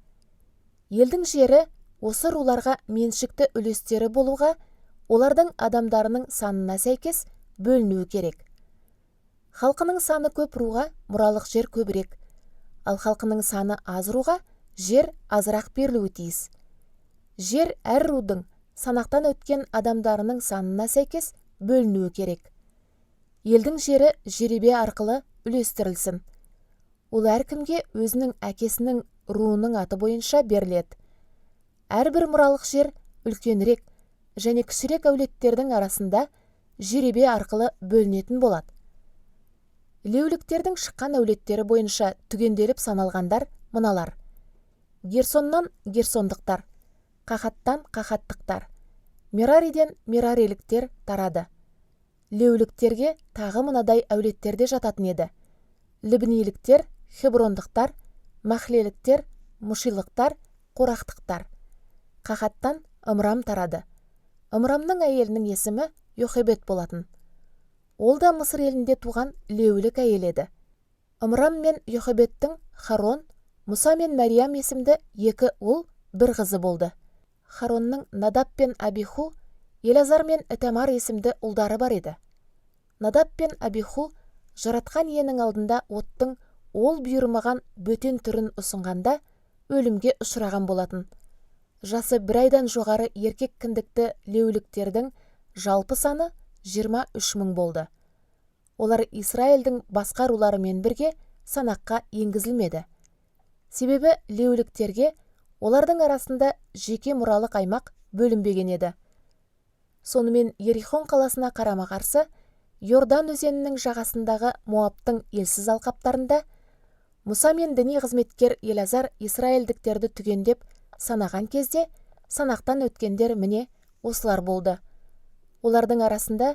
Елдің жері осы руларға меншікті үлестері болуға, олардың адамдарының санына сәйкес бөлінуі керек. Халқының саны көп руға мұралық жер көбірек, ал халқының саны аз руға жер азырақ берілуі тиіс. Жер әр рудың санақтан өткен адамдарының санына сәйкес бөлінуі керек. Елдің жері жеребе арқылы үлестірілсін. Ол әркімге өзінің әкесінің руының аты бойынша беріледі. Әрбір мұралық жер үлкенірек және кішірек әулеттердің арасында жеребе арқылы бөлінетін болады. Леуліктердің шыққан әулеттері бойынша түгенделіп саналғандар мыналар. Герсоннан герсондықтар, Қахаттан қахаттықтар, Мерариден мерариліктер тарады. Леуліктерге тағы мынадай әулеттерде жататын еді. Либниліктер, хеброндықтар, махлеліктер, мушилықтар, қорақтықтар. Қахаттан Ымрам тарады. Ымрамның әйелінің есімі Йохебет болатын. Ол да Мысыр елінде туған леулік әйел еді. Ымрам мен Йохебеттің Харон, Мұса мен Мәриям есімді екі ұл, бір қызы болды. Харонның Надап пен Абиху, Елазар мен Этамар есімді ұлдары бар еді. Надап пен Абиху жаратқан иенің алдында оттың ол бұйырмаған бөтен түрін ұсынғанда өлімге ұшыраған болатын. Жасы бір айдан жоғары еркек кіндікті леуліктердің жалпы саны 23.000 болды. Олар Исраэльдің басқа руларымен бірге санаққа енгізілмеді. Себебі леуліктерге олардың арасында жеке мұралық аймақ бөлінбеген еді. Сонымен Ерихон қаласына қарама-қарсы Йордан өзенінің жағасындағы Моабтың елсіз алқаптарында Мұса мен діни қызметкер Елазар Исраэльдіктерді түгендеп санаған кезде санақтан өткендер міне осылар болды. Олардың арасында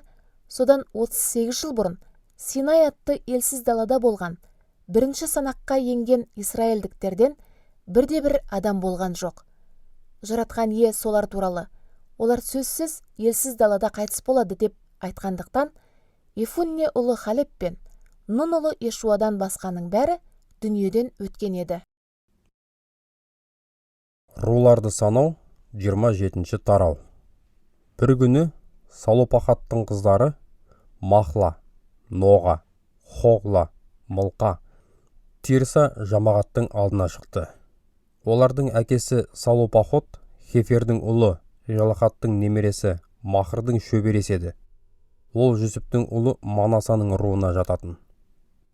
содан 38 жыл бұрын Синай атты елсіз далада болған бірінші санаққа енген Исраэльдіктерден бірде-бір адам болған жоқ. Жаратқан ие солар туралы, олар сөзсіз елсіз далада қайтыс болады деп айтқандықтан, Ефунне ұлы Халеп пен Нун ұлы Ешуадан басқаның бәрі дүниеден өткен еді. Руларды санау 27-ші тарау. Бір күні Салопахаттың қыздары Махла, Ноға, Хоғла, Мылқа, Тирса жамағаттың алдына шықты. Олардың әкесі Салопахот Хефердің ұлы Жалахаттың немересі Махырдың шөбересі еді. Ол Жүсіптің ұлы Манасаның руына жататын.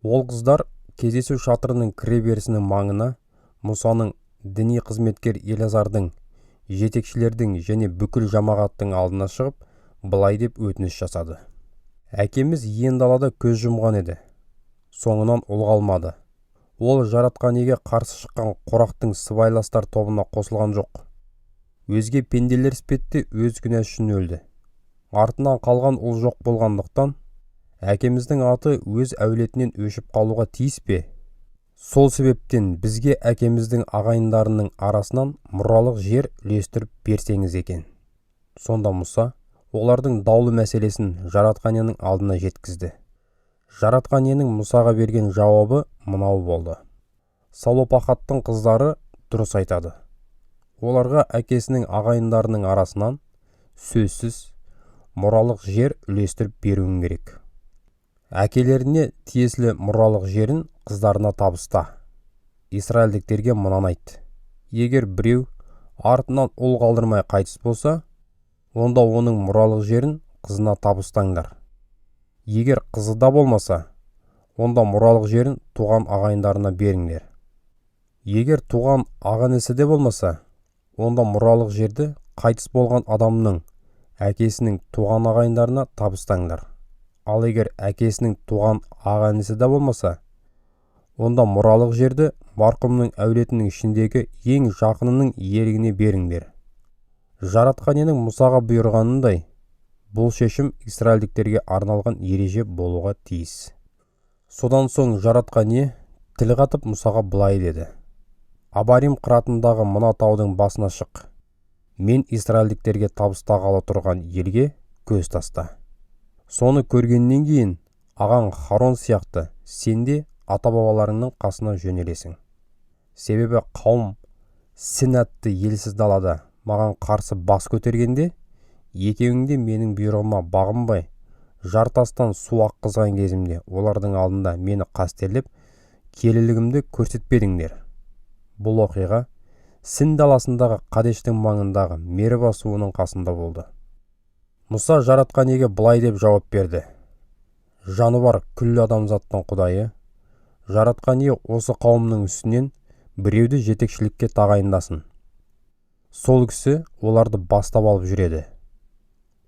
Ол қыздар кездесу шатырының кіреберісінің маңына Мұсаның, діни қызметкер Елазардың, жетекшілердің және бүкіл жамағаттың алдына шығып, былай деп өтініш жасады. Әкеміз ен далада көз жұмған еді. Соңынан ұл қалмады. Ол жаратқан иеге қарсы шыққан қорақтың сыбайластар тобына қосылған жоқ. Өзге пенделер іспетте өз күнәсі үшін өлді. Артынан қалған ұл жоқ болғандықтан, әкеміздің аты өз әулетінен өшіп қалуға тиіс пе? Сол себептен бізге әкеміздің ағайындарының арасынан мұралық жер үлестіріп берсеңіз екен. Сонда Мұса олардың даулы мәселесін жаратқан иенің алдына жеткізді. Жаратқан иенің Мұсаға берген жауабы мынау болды. Салопахаттың қыздары дұрыс айтады. Оларға әкесінің ағайындарының арасынан сөзсіз мұралық жер үлестіріп беруің керек. Әкелеріне тиесілі мұралық жерін қыздарына табыста. Израильдіктерге мынаны айт. Егер біреу артынан ұл қалдырмай қайтыс болса, онда оның мұралық жерін қызына табыстаңдар. Егер қызы да болмаса, онда мұралық жерін туған ағайындарына беріңдер. Егер туған ағанесі де болмаса, онда мұралық жерді қайтыс болған адамның әкесінің туған ағайындарына табыстаңдар. Ал егер әкесінің туған ағанесі де болмаса, онда мұралық жерді марқұмның әулетінің ішіндегі ең жақынының иелігіне беріңдер. Жаратқан иенің Мұсаға бұйырғанындай, бұл шешім израильдіктерге арналған ереже болуға тиіс. Содан соң жаратқан ие тіл қатып Мұсаға былай деді. Абарим қыратындағы мына таудың басына шық. Мен израильдіктерге табыстағалы тұрған елге көз таста. Соны көргеннен кейін ағаң Харон сияқты сен де ата-бабаларыңның қасына жөнелесің. Себебі қауым Син атты елсіз далада маған қарсы бас көтергенде, екеуің де менің бұйрығыма бағынбай, жартастан су аққызған кезімде олардың алдында мені қастерлеп, келілігімді көрсетпедіңдер. Бұл оқиға Син даласындағы Қадештің маңындағы Мериба суының қасында болды. Мұса жаратқан иеге былай деп жауап берді. Жаны бар күллі адамзаттың құдайы, жаратқан ие осы қауымның үстінен біреуді жетекшілікке тағайындасын. Сол кісі оларды бастап алып жүреді.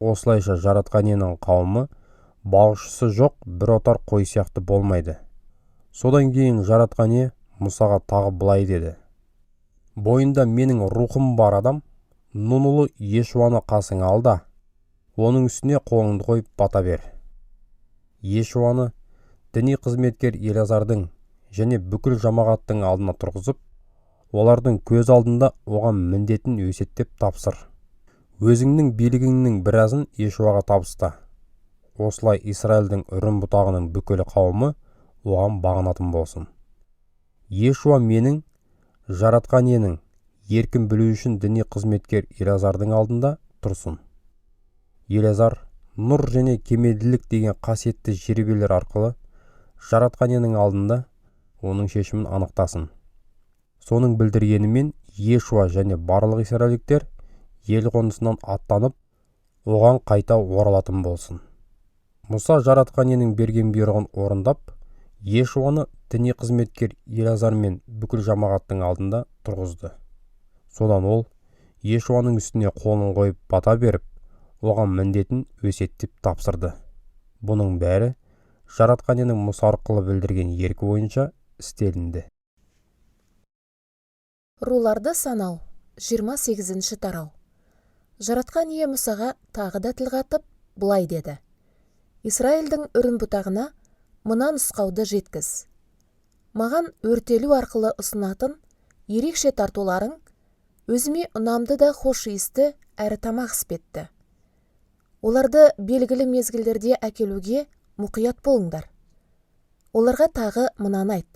Осылайша жаратқан иенің қауымы бағушысы жоқ бір отар қой сияқты болмайды. Содан кейін жаратқан ие Мұсаға тағы былай деді. Бойында менің рухым бар адам, Нун ұлы Иешуаны қасыңа ал да, оның үстіне қолыңды қойып бата бер. Иешуаны діни қызметкер Елазардың және бүкіл жамағаттың алдына тұрғызып, олардың көз алдында оған міндетін өсеттеп тапсыр. Өзіңнің билігіңнің біразын Иешуаға табыста. Осылай Израильдің үрім бұтағының бүкіл қауымы оған бағынатын болсын. Иешуа менің жаратқан иенің еркін білу үшін діни қызметкер Елазардың алдында тұрсын. Елазар нұр және кемелділік деген қасиетті жеребелер арқылы жаратқан иенің алдында оның шешімін анықтасын. Соның білдіргенімен Иешуа және барлық израильдіктер ел қонысынан аттанып, оған қайта оралатын болсын. Мұса жаратқан иенің берген бұйрығын орындап, Иешуаны діни қызметкер Елазар мен бүкіл жамағаттың алдында тұрғызды. Содан ол Иешуаның үстіне қолын қойып бата беріп, оған міндетін өсеттеп тапсырды. Бұның бәрі жаратқан иенің Мұса арқылы білдірген еркі бойынша істелінді. Руларды санау 28-ші тарау. Жаратқан ие Мұсаға тағы да тіл қатып былай деді. Израильдің үрім бұтағына мына нұсқауды жеткіз. Маған өртелу арқылы ұсынатын ерекше тартуларың өзіме ұнамды да хош иісті әрі тамақ іспетті. Оларды белгілі мезгілдерде әкелуге мұқият болыңдар. Оларға тағы мынаны айт.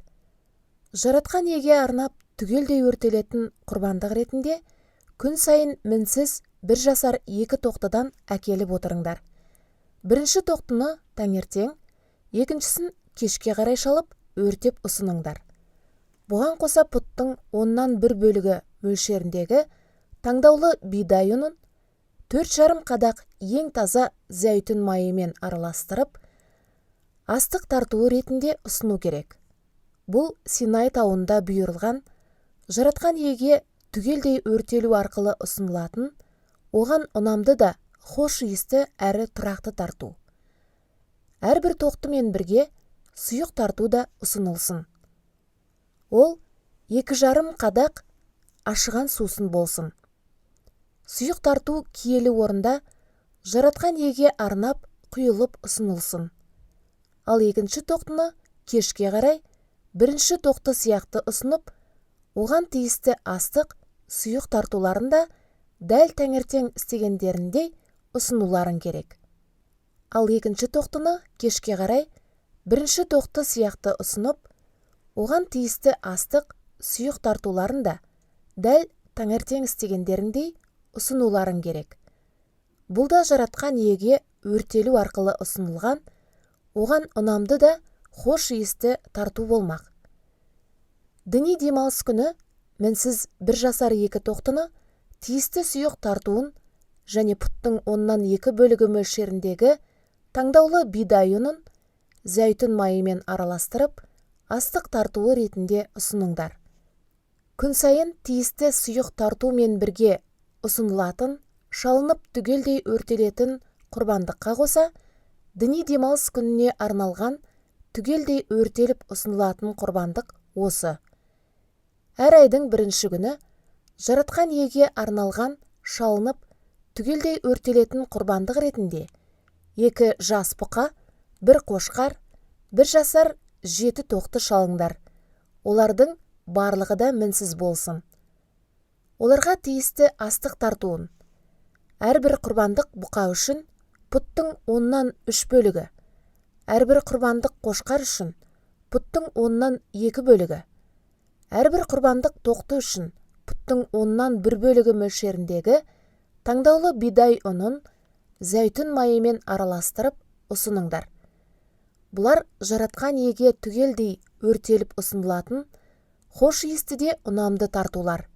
Жаратқан иеге арнап түгелдей өртелетін құрбандық ретінде күн сайын мінсіз 1 жасар 2 тоқтыдан әкеліп отырыңдар. Бірінші тоқтыны таңертең, екіншісін кешке қарай шалып өртеп ұсыныңдар. Бұған қоса пұттың 10-нан 1 бөлігі мөлшеріндегі таңдаулы бидай ұнын 4,5 қадақ ең таза зәйтүн майымен араластырып, астық тартуы ретінде ұсыну керек. Бұл Синай тауында бұйырылған, жаратқан иеге түгелдей өртелу арқылы ұсынылатын, оған ұнамды да хош иісті әрі тұрақты тарту. Әрбір тоқтымен бірге сұйық тарту да ұсынылсын. Ол 2,5 қадақ ашыған сусын болсын. сұйық тарту киелі орында жаратқан иеге арнап құйылып ұсынылсын. Ал екінші тоқтыны кешке қарай бірінші тоқты сияқты ұсынып, оған тиісті астық сұйық тартуларын да дәл таңертең істегендеріндей ұсынуларын керек. Ал екінші тоқтыны кешке қарай бірінші тоқты сияқты ұсынып, оған тиісті астық сұйық тартуларын да дәл таңертең істегендеріндей ұсынуларын керек. Бұл да жаратқан иеге өртелу арқылы ұсынылған, оған ұнамды да хош иісті тарту болмақ. Діни демалыс күні мінсіз 1 жасар 2 тоқтыны тиісті сұйық тартуын және пұттың 2 бөлігі мөлшеріндегі таңдаулы бидай ұнын зәйтүн майымен араластырып, астық тартуы ретінде ұсыныңдар. Күн сайын тиісті сұйық тартумен бірге ұсынылатын, шалынып түгелдей өртелетін құрбандыққа қоса, діни демалыс күніне арналған түгелдей өртеліп ұсынылатын құрбандық осы. Әр айдың 1 күні жаратқан иеге арналған шалынып түгелдей өртелетін құрбандық ретінде 2 жас бұқа, 1 қошқар, 1 жасар 7 тоқты шалыңдар. Олардың барлығы да мінсіз болсын. Оларға тиісті астық тартуын. Әрбір құрбандық бұқа үшін пұттың 3 бөлігі. Әрбір құрбандық қошқар үшін пұттың 2 бөлігі. Әрбір құрбандық тоқты үшін пұттың 1 бөлігі мөлшеріндегі таңдаулы бидай ұнын зәйтүн майымен араластырып ұсыныңдар. Бұлар жаратқан иеге түгелдей өртеліп ұсынылатын, хош иісті де ұнамды тартулар.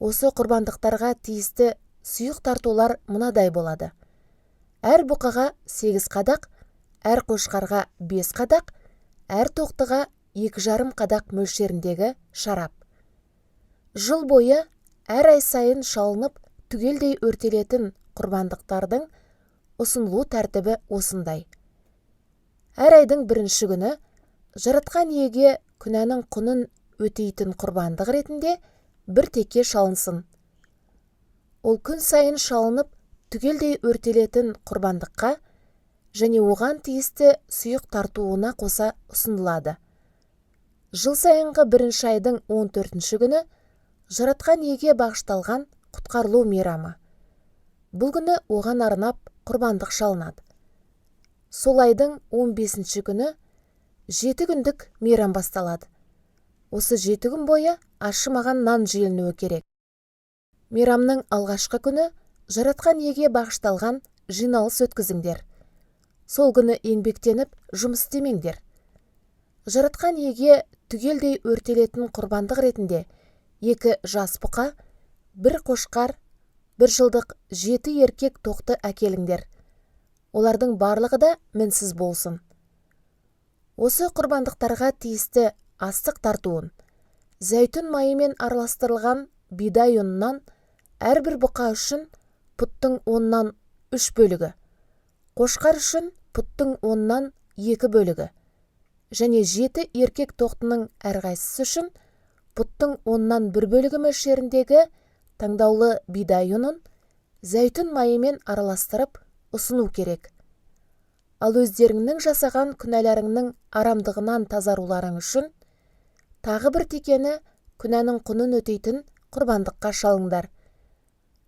Осы құрбандықтарға тиісті сұйық тартулар мынадай болады. Әр бұқаға 8 қадақ, әр қошқарға 5 қадақ, әр тоқтыға 2,5 қадақ мөлшеріндегі шарап. Жыл бойы әр ай сайын шалынып түгелдей өртелетін құрбандықтардың ұсынылу тәртібі осындай. Әр айдың 1 күні жаратқан иеге күнәнің құнын өтейтін құрбандық ретінде 1 теке шалынсын. Ол күн сайын шалынып түгелдей өртелетін құрбандыққа және оған тиісті сұйық тартуына қоса ұсынылады. Жыл сайынғы 1 айдың 14 күні жаратқан иеге бағышталған құтқарылу мейрамы. Бұл күні оған арнап құрбандық шалынады. Сол айдың 15 күні 7 күндік мейрам басталады. Осы 7 күн бойы ашымаған нан жиылуы керек. Мейрамның алғашқы күні жаратқан иеге бағышталған жиналыс өткізіңдер. Сол күні еңбектеніп жұмыс істемеңдер. Жаратқан иеге түгелдей өртелетін құрбандық ретінде 2 жас бұқа, 1 қошқар, 1 жылдық 7 еркек тоқты әкеліңдер. Олардың барлығы да мінсіз болсын. Осы құрбандықтарға тиісті астық тартуын, зәйтүн майымен араластырылған бидай ұнынан әрбір бұқа үшін пұттың 3 бөлігі, қошқар үшін пұттың 2 бөлігі, және 7 еркек тоқтының әрқайсысы үшін пұттың 1 бөлігі мөлшеріндегі таңдаулы бидай ұнын зәйтүн майымен араластырып ұсыну керек. Ал өздеріңнің жасаған күнәларыңның арамдығынан тазаруларың үшін тағы 1 текені күнәнің құнын өтейтін құрбандыққа шалыңдар.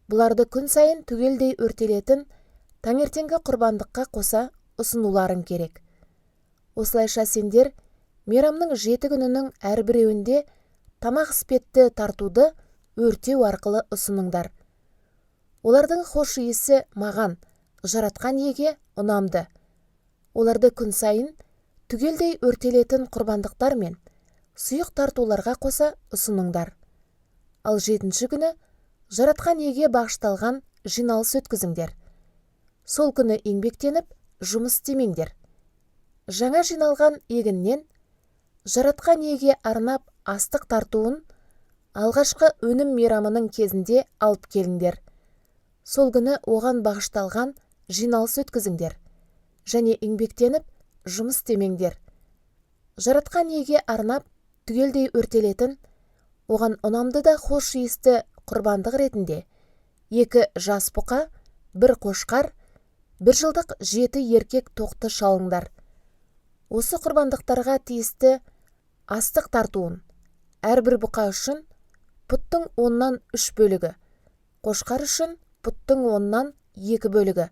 Бұларды күн сайын түгелдей өртелетін таңертеңгі құрбандыққа қоса ұсынуларың керек. Осылайша сендер мейрамның 7 күнінің әрбіреуінде тамақ іспетті тартуды өртеу арқылы ұсыныңдар. Олардың хош иісі маған, жаратқан иеге ұнамды. Оларды күн сайын түгелдей өртелетін құрбандықтар мен сұйық тартуларға қоса ұсыныңдар. Ал 7 күні жаратқан иеге бағышталған жиналыс өткізіңдер. Сол күні еңбектеніп жұмыс істемеңдер. Жаңа жиналған егіннен жаратқан иеге арнап астық тартуын алғашқы өнім мейрамының кезінде алып келіңдер. Сол күні оған бағышталған жиналыс өткізіңдер және еңбектеніп жұмыс істемеңдер. Жаратқан иеге арнап түгелдей өртелетін, оған ұнамды да хош иісті құрбандық ретінде 2 жас бұқа, 1 қошқар, 1 жылдық 7 еркек тоқты шалыңдар. Осы құрбандықтарға тиісті астық тартуын әрбір бұқа үшін пұттың 10-нан 3 бөлігі, қошқар үшін пұттың 10-нан 2 бөлігі,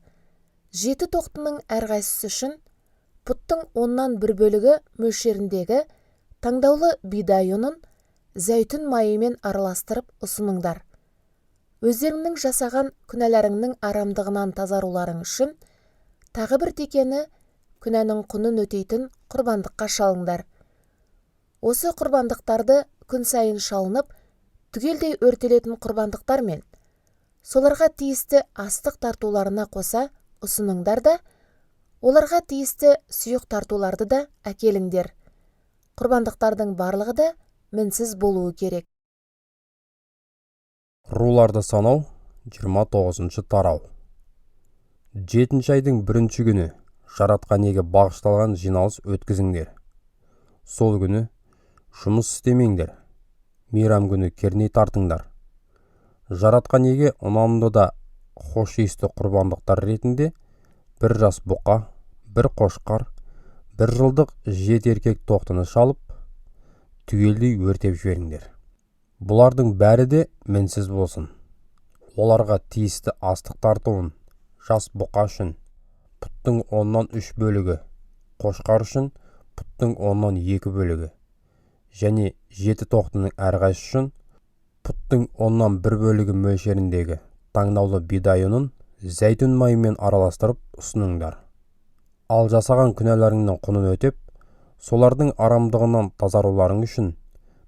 7 тоқтының әрқайсысы үшін пұттың 10-нан 1 бөлігі мөлшеріндегі таңдаулы бидай ұнын зәйтүн майымен араластырып ұсыныңдар. Өздеріңнің жасаған күнәларыңның арамдығынан тазаруларың үшін тағы бір текені күнәнің құнын өтейтін құрбандыққа шалыңдар. Осы құрбандықтарды күн сайын шалынып, түгелдей өртелетін құрбандықтар мен соларға тиісті астық тартуларына қоса ұсыныңдар да, оларға тиісті сұйық тартуларды да әкеліңдер. Құрбандықтардың барлығы да мінсіз болуы керек. Руларды санау 29 тарау. 7 айдың 1 күні жаратқан еге бағышталған жиналыс өткізіңдер. Сол күні жұмыс істемеңдер. Мейрам күні керней тартыңдар. Жаратқан еге ұнамды да хош иісті құрбандықтар ретінде 1 жас бұқа, 1 қошқар, 1 жылдық 7 еркек тоқтыны шалып, түгелдей өртеп жіберіңдер. Бұлардың бәрі де мінсіз болсын. Оларға тиісті астық тартуын жас бұқа үшін пұттың 10-нан 3 бөлігі, қошқар үшін пұттың 10-нан 2 бөлігі, және 7 тоқтының әрқайсысы үшін пұттың 10-нан 1 бөлігі мөлшеріндегі таңдаулы бидай ұнын зәйтүн майымен араластырып ұсыныңдар. Ал жасаған күнәларыңның құнын өтеп, солардың арамдығынан тазаруларың үшін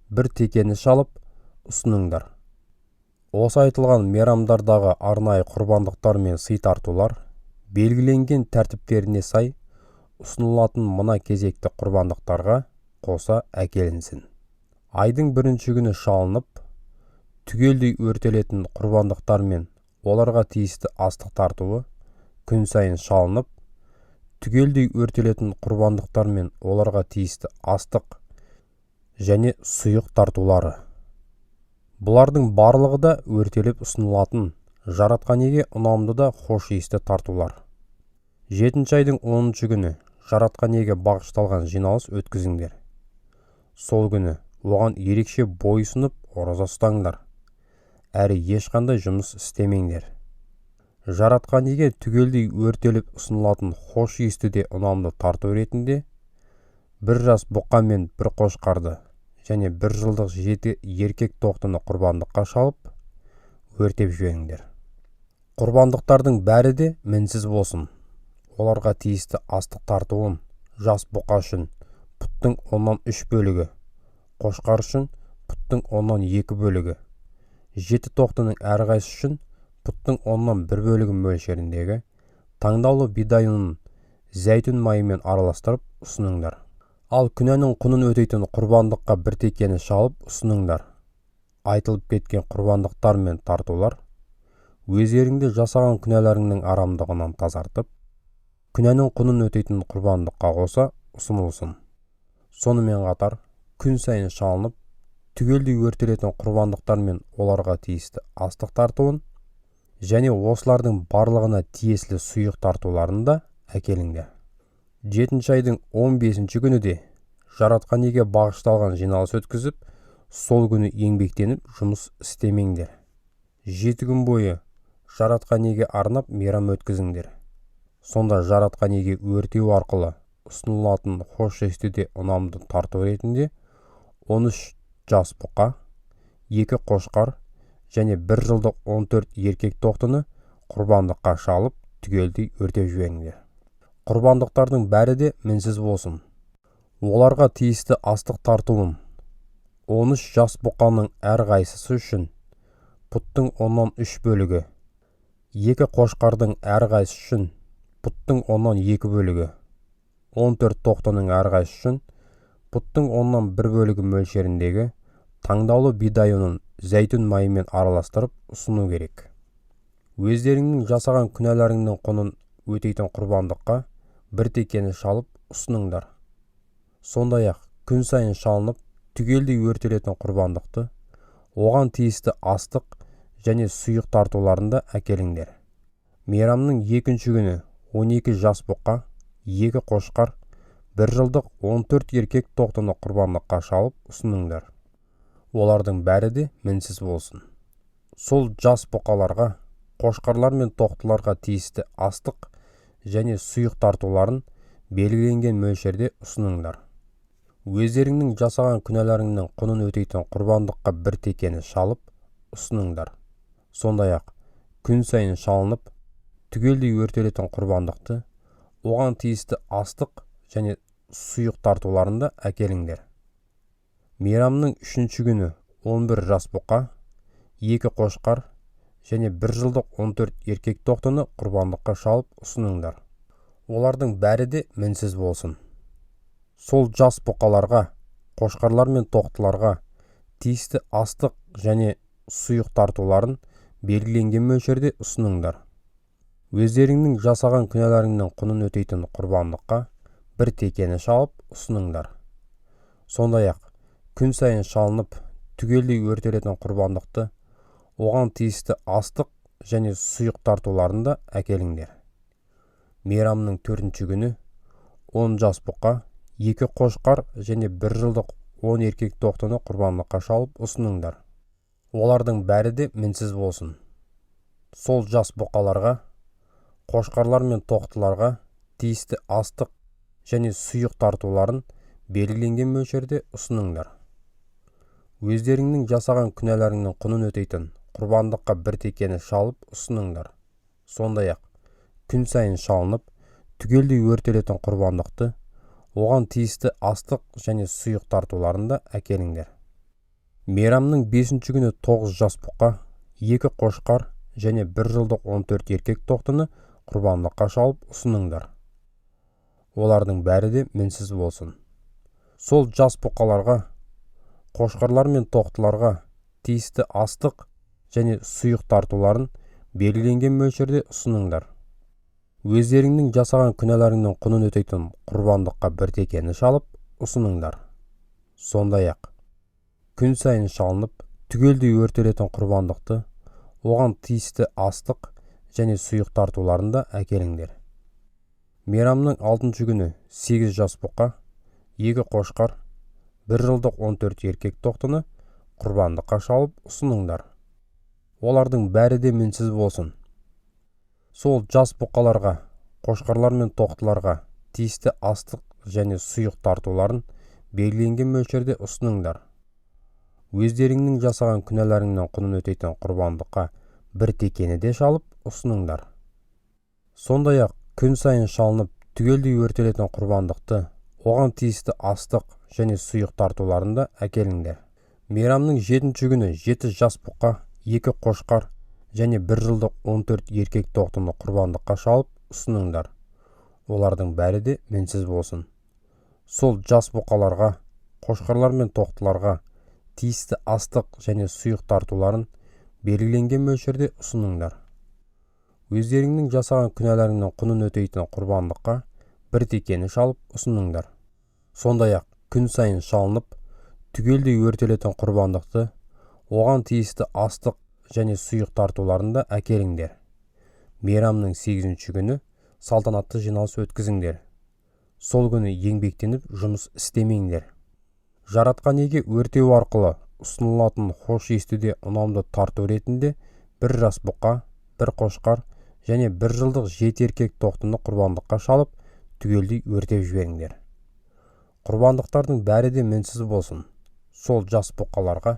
1 текені шалып ұсыныңдар. Осы айтылған мейрамдардағы арнайы құрбандықтар мен сый тартулар белгіленген тәртіптеріне сай ұсынылатын мына кезекті құрбандықтарға қоса әкелінсін. Айдың 1 күні шалынып, түгелдей өртелетін құрбандықтар мен оларға тиісті астық тартуы күн сайын шалынып, түгелдей өртелетін құрбандықтар мен оларға тиісті астық және сұйық тартулары. Бұлардың барлығы да өртеліп ұсынылатын жаратқан еге ұнамды да хош иісті тартулар. 7 айдың 10 күні жаратқан еге бағышталған жиналыс өткізіңдер. Сол күні оған ерекше бойұсынып ораза ұстаңдар, әрі ешқандай жұмыс істемеңдер. Жаратқан еге түгелдей өртеліп ұсынылатын хош иісті де ұнамды тарту ретінде 1 жас бұқа мен 1 қошқарды және 1 жылдық 7 еркек тоқтыны құрбандыққа шалып, өртеп жіберіңдер. Құрбандықтардың бәрі де мінсіз болсын. Оларға тиісті астық тартуын жас бұқа үшін пұттың 10-нан 3 бөлігі, қошқар үшін пұттың 10-нан 2 бөлігі, 7 тоқтының әрқайсысы үшін пұттың 10-нан 1 бөлігі мөлшеріндегі таңдаулы бидай ұнын зәйтүн майымен араластырып ұсыныңдар. Ал күнәнің құнын өтейтін құрбандыққа 1 текені шалып ұсыныңдар. Айтылып кеткен құрбандықтар мен тартулар өздеріңде жасаған күнәларыңның арамдығынан тазартып, күнәнің құнын өтейтін құрбандыққа қоса ұсынылсын. Сонымен қатар күн сайын шалынып, түгелдей өртелетін құрбандықтар мен оларға тиісті астық тартуын және осылардың барлығына тиесілі сұйық тартуларын да әкеліңдер. 7 айдың 15 күні де жаратқан еге бағышталған жиналыс өткізіп, сол күні еңбектеніп жұмыс істемеңдер. 7 күн бойы жаратқан еге арнап мейрам өткізіңдер. Сонда жаратқан еге өртеу арқылы ұсынылатын хош иісті де ұнамды тарту ретінде 13 жас бұқа, 2 қошқар және 1 жылдық 14 еркек тоқтыны құрбандыққа шалып, түгелдей өртеп жіберіңдер. Құрбандықтардың бәрі де мінсіз болсын. Оларға тиісті астық тартуын 13 жас бұқаның әрқайсысы үшін пұттың 10-нан 3 бөлігі, 2 қошқардың әрқайсысы үшін пұттың 10-нан 2 бөлігі, 14 тоқтының әрқайсысы үшін пұттың 10-нан 1 бөлігі мөлшеріндегі таңдаулы бидай ұнын зәйтүн майымен араластырып ұсыну керек. Өздеріңнің жасаған күнәларыңның құнын өтейтін құрбандыққа 1 текені шалып ұсыныңдар. Сондай-ақ күн сайын шалынып, түгелдей өртелетін құрбандықты, оған тиісті астық және сұйық тартуларында әкеліңдер. Мейрамның екінші күні 12 жас бұқа, 2 қошқар, 1 жылдық 14 еркек тоқтыны құрбандыққа шалып ұсыныңдар. Олардың бәрі де мінсіз болсын. Сол жас бұқаларға, қошқарлар мен тоқтыларға тиісті астық және сұйық тартуларын белгіленген мөлшерде ұсыныңдар. Өздеріңнің жасаған күнәларыңның құнын өтейтін құрбандыққа бір текені шалып ұсыныңдар. Сондай-ақ күн сайын шалынып, түгелдей өртелетін құрбандықты, оған тиісті астық және сұйық тартуларында әкеліңдер. Мейрамның үшінші күні 11 жас бұқа, 2 қошқар және 1 жылдық 14 еркек тоқтыны құрбандыққа шалып ұсыныңдар. Олардың бәрі де мінсіз болсын. Сол жас бұқаларға, қошқарлар мен тоқтыларға тиісті астық және сұйық тартуларын белгіленген мөлшерде ұсыныңдар. Өздеріңнің жасаған күнәларыңның құнын өтейтін құрбандыққа бір текені шалып ұсыныңдар. Сондай-ақ күн сайын шалынып, түгелдей өртелетін құрбандықты, оған тиісті астық және сұйық тартуларында әкеліңдер. Мейрамның 4-ші күні 10 жас бұқа, 2 қошқар және 1 жылдық 10 еркек тоқтыны құрбандыққа шалып ұсыныңдар. Олардың бәрі де мінсіз болсын. Сол жас бұқаларға, қошқарлар мен тоқтыларға тиісті астық және сұйық тартуларын белгіленген мөлшерде ұсыныңдар. Өздеріңнің жасаған күнәларыңның құнын өтейтін құрбандыққа бір текені шалып ұсыныңдар. Сондай-ақ күн сайын шалынып, түгелдей өртелетін құрбандықты, оған тиісті астық және сұйық тартуларында әкеліңдер. Мейрамның 5-ші күні 9 жас бұқа, 2 қошқар және 1 жылдық 14 еркек тоқтыны құрбандыққа шалып ұсыныңдар. Олардың бәрі де мінсіз болсын. Сол жас бұқаларға, қошқарлар мен тоқтыларға тиісті астық және сұйық тартуларын белгіленген мөлшерде ұсыныңдар. Өздеріңнің жасаған күнәларыңның құнын өтейтін құрбандыққа бір текені шалып ұсыныңдар. Сондай-ақ күн сайын шалынып, түгелдей өртелетін құрбандықты, оған тиісті астық және сұйық тартуларында әкеліңдер. Мейрамның 6-ші күні 8 жас бұқа, 2 қошқар, 1 жылдық 14 еркек тоқтыны құрбандыққа шалып ұсыныңдар. Олардың бәрі де мінсіз болсын. Сол жас бұқаларға, қошқарлар мен тоқтыларға тиісті астық және сұйық тартуларын белгіленген мөлшерде ұсыныңдар. Өздеріңнің жасаған күнәларыңның құнын өтейтін құрбандыққа бір текені де шалып ұсыныңдар. Сондай-ақ күн сайын шалынып, түгелдей өртелетін құрбандықты, оған тиісті астық және сұйық тартуларында әкеліңдер. Мейрамның 7-ші күні 7 жас бұқа, 2 қошқар және 1 жылдық 14 еркек тоқтыны құрбандыққа шалып ұсыныңдар. Олардың бәрі де мінсіз болсын. Сол жас бұқаларға, қошқарлар мен тоқтыларға тиісті астық және сұйық тартуларын белгіленген мөлшерде ұсыныңдар. Өздеріңнің жасаған күнәларыңның құнын өтейтін құрбандыққа бір текені шалып ұсыныңдар. Сондай-ақ күн сайын шалынып, түгелдей өртелетін құрбандықты, оған тиісті астық және сұйық тартуларында әкеліңдер. Мейрамның 8-ші күні салтанатты жиналыс өткізіңдер. Сол күні еңбектеніп жұмыс істемеңдер. Жаратқан иеге өртеу арқылы ұсынылатын хош естуде ұнамды тарту ретінде 1 жас бұқа, 1 қошқар және 1 жылдық 7 еркек тоқтыны құрбандыққа шалып, түгелдей өртеп жіберіңдер. Құрбандықтардың бәрі де мінсіз болсын. Сол жас бұқаларға,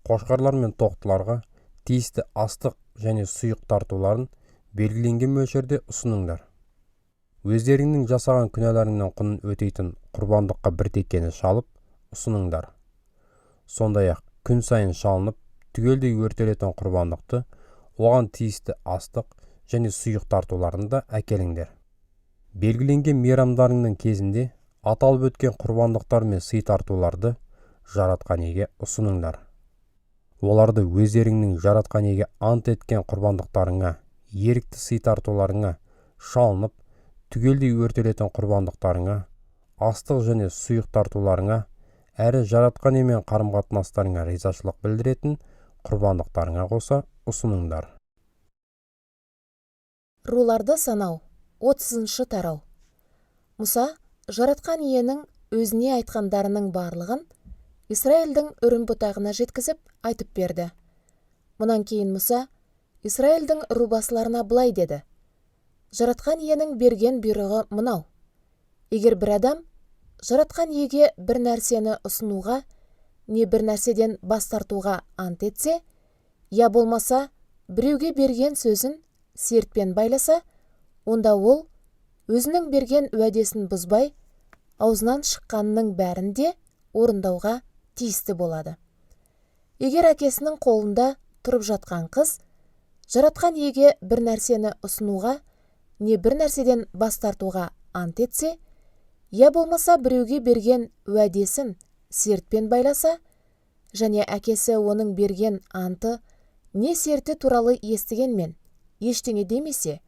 қошқарлар мен тоқтыларға тиісті астық және сұйық тартуларын белгіленген мөлшерде ұсыныңдар. Өздеріңнің жасаған күнәларыңның құнын өтейтін құрбандыққа бір текені шалып ұсыныңдар. Сондай-ақ күн сайын шалынып, түгелдей өртелетін құрбандықты, оған тиісті астық және сұйық тартуларында әкеліңдер. Белгіленген мейрамдарыңның кезінде аталып өткен құрбандықтар мен сый тартуларды жаратқан иеге ұсыныңдар. Оларды өздеріңнің жаратқан иеге ант еткен құрбандықтарыңа, ерікті сый тартуларыңа, шалынып, түгелдей өртелетін құрбандықтарыңа, астық және сұйық тартуларыңа, әрі жаратқан иемен қарым-қатынастарыңа ризашылық білдіретін құрбандықтарыңа қоса ұсыныңдар. Руларды санау 30 тарау. Мұса жаратқан иенің өзіне айтқандарының барлығын Исраэльдің үрім бұтағына жеткізіп айтып берді. Мұнан кейін Мұса Исраэльдің рубасыларына былай деді: жаратқан иенің берген бұйрығы мынау: егер бір адам жаратқан иеге бір нәрсені ұсынуға не бір нәрседен бас тартуға ант етсе, я болмаса біреуге берген сөзін сертпен байласа, онда ол өзінің берген уәдесін бұзбай, аузынан шыққанның бәрін де орындауға тиісті болады. Егер әкесінің қолында тұрып жатқан қыз жаратқан иеге бір нәрсені ұсынуға не бір нәрседен бас тартуға ант етсе, я болмаса біреуге берген уәдесін сертпен байласа, және әкесі оның берген анты не серті туралы естігенмен ештеңе демесе,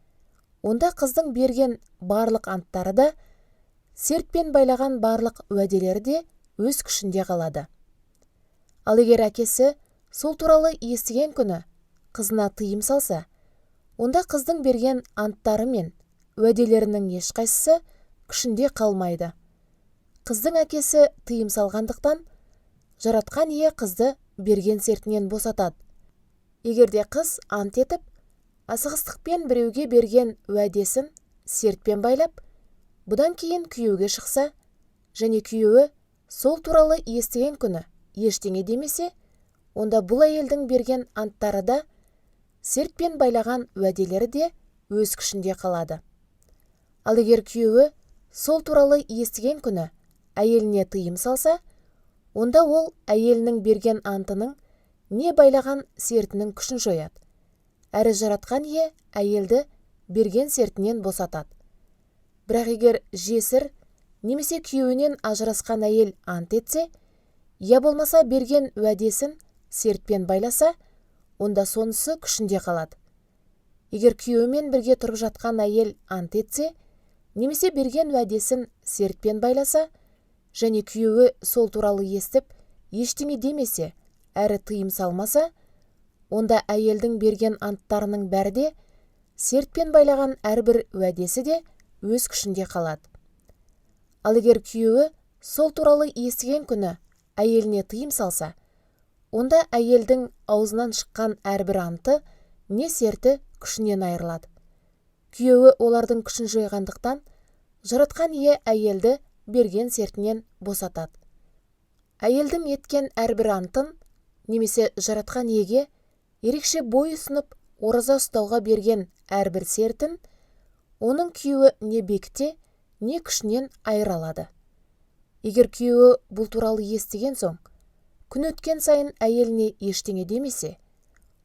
онда қыздың берген барлық анттары да, сертпен байлаған барлық уәделері де өз күшінде қалады. Ал егер әкесі сол туралы естіген күні қызына тыйым салса, онда қыздың берген анттары мен уәделерінің ешқайсысы күшінде қалмайды. Қыздың әкесі тыйым салғандықтан, жаратқан ие қызды берген сертінен босатады. Егерде қыз ант етіп, асығыстықпен біреуге берген уәдесін сертпен байлап, бұдан кейін күйеуге шықса, және күйеуі сол туралы естіген күні ештеңе демесе, онда бұл әйелдің берген анттары да, сертпен байлаған уәделері де өз күшінде қалады. Ал егер күйеуі сол туралы естіген күні әйеліне тыйым салса, онда ол әйелінің берген антының не байлаған сертінің күшін жояды. Әрі жаратқан ие әйелді берген сертінен босатады. Бірақ егер жесір немесе күйеуінен ажырасқан әйел ант етсе, я болмаса берген уәдесін сертпен байласа, онда сонысы күшінде қалады. Егер күйеуімен бірге тұрып жатқан әйел ант етсе, немесе берген уәдесін сертпен байласа, және күйеуі сол туралы естіп, ештеңе демесе, әрі тыйым салмаса, онда әйелдің берген анттарының бәрі де, сертпен байлаған әрбір уәдесі де өз күшінде қалады. Ал егер күйеуі сол туралы естіген күні әйеліне тыйым салса, онда әйелдің аузынан шыққан әрбір анты не серті күшінен айырылады. Күйеуі олардың күшін жойғандықтан, жаратқан ие әйелді берген сертінен босатады. Әйелдің еткен әрбір антын, немесе жаратқан иеге ерекше бой ұсынып ораза ұстауға берген әрбір сертін, оның күйеуі не бекіте, не күшінен айыра алады. Егер күйеуі бұл туралы естіген соң, күн өткен сайын әйеліне ештеңе демесе,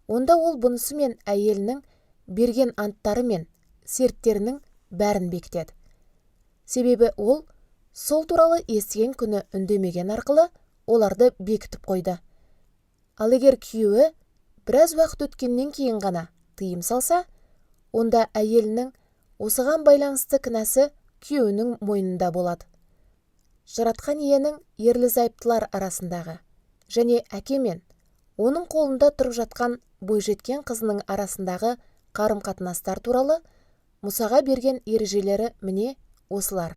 онда ол бұнысымен әйелінің берген анттары мен серттерінің бәрін бекітеді. Себебі ол сол туралы естіген күні үндемеген арқылы оларды бекітіп қойды. Ал егер күйеуі біраз уақыт өткеннен кейін ғана тыйым салса, онда әйелінің осыған байланысты кінәсі күйеуінің мойнында болады. Жаратқан иенің ерлі-зайыптылар арасындағы және әке мен оның қолында тұрып жатқан бойжеткен қызының арасындағы қарым-қатынастар туралы Мұсаға берген ережелері міне осылар.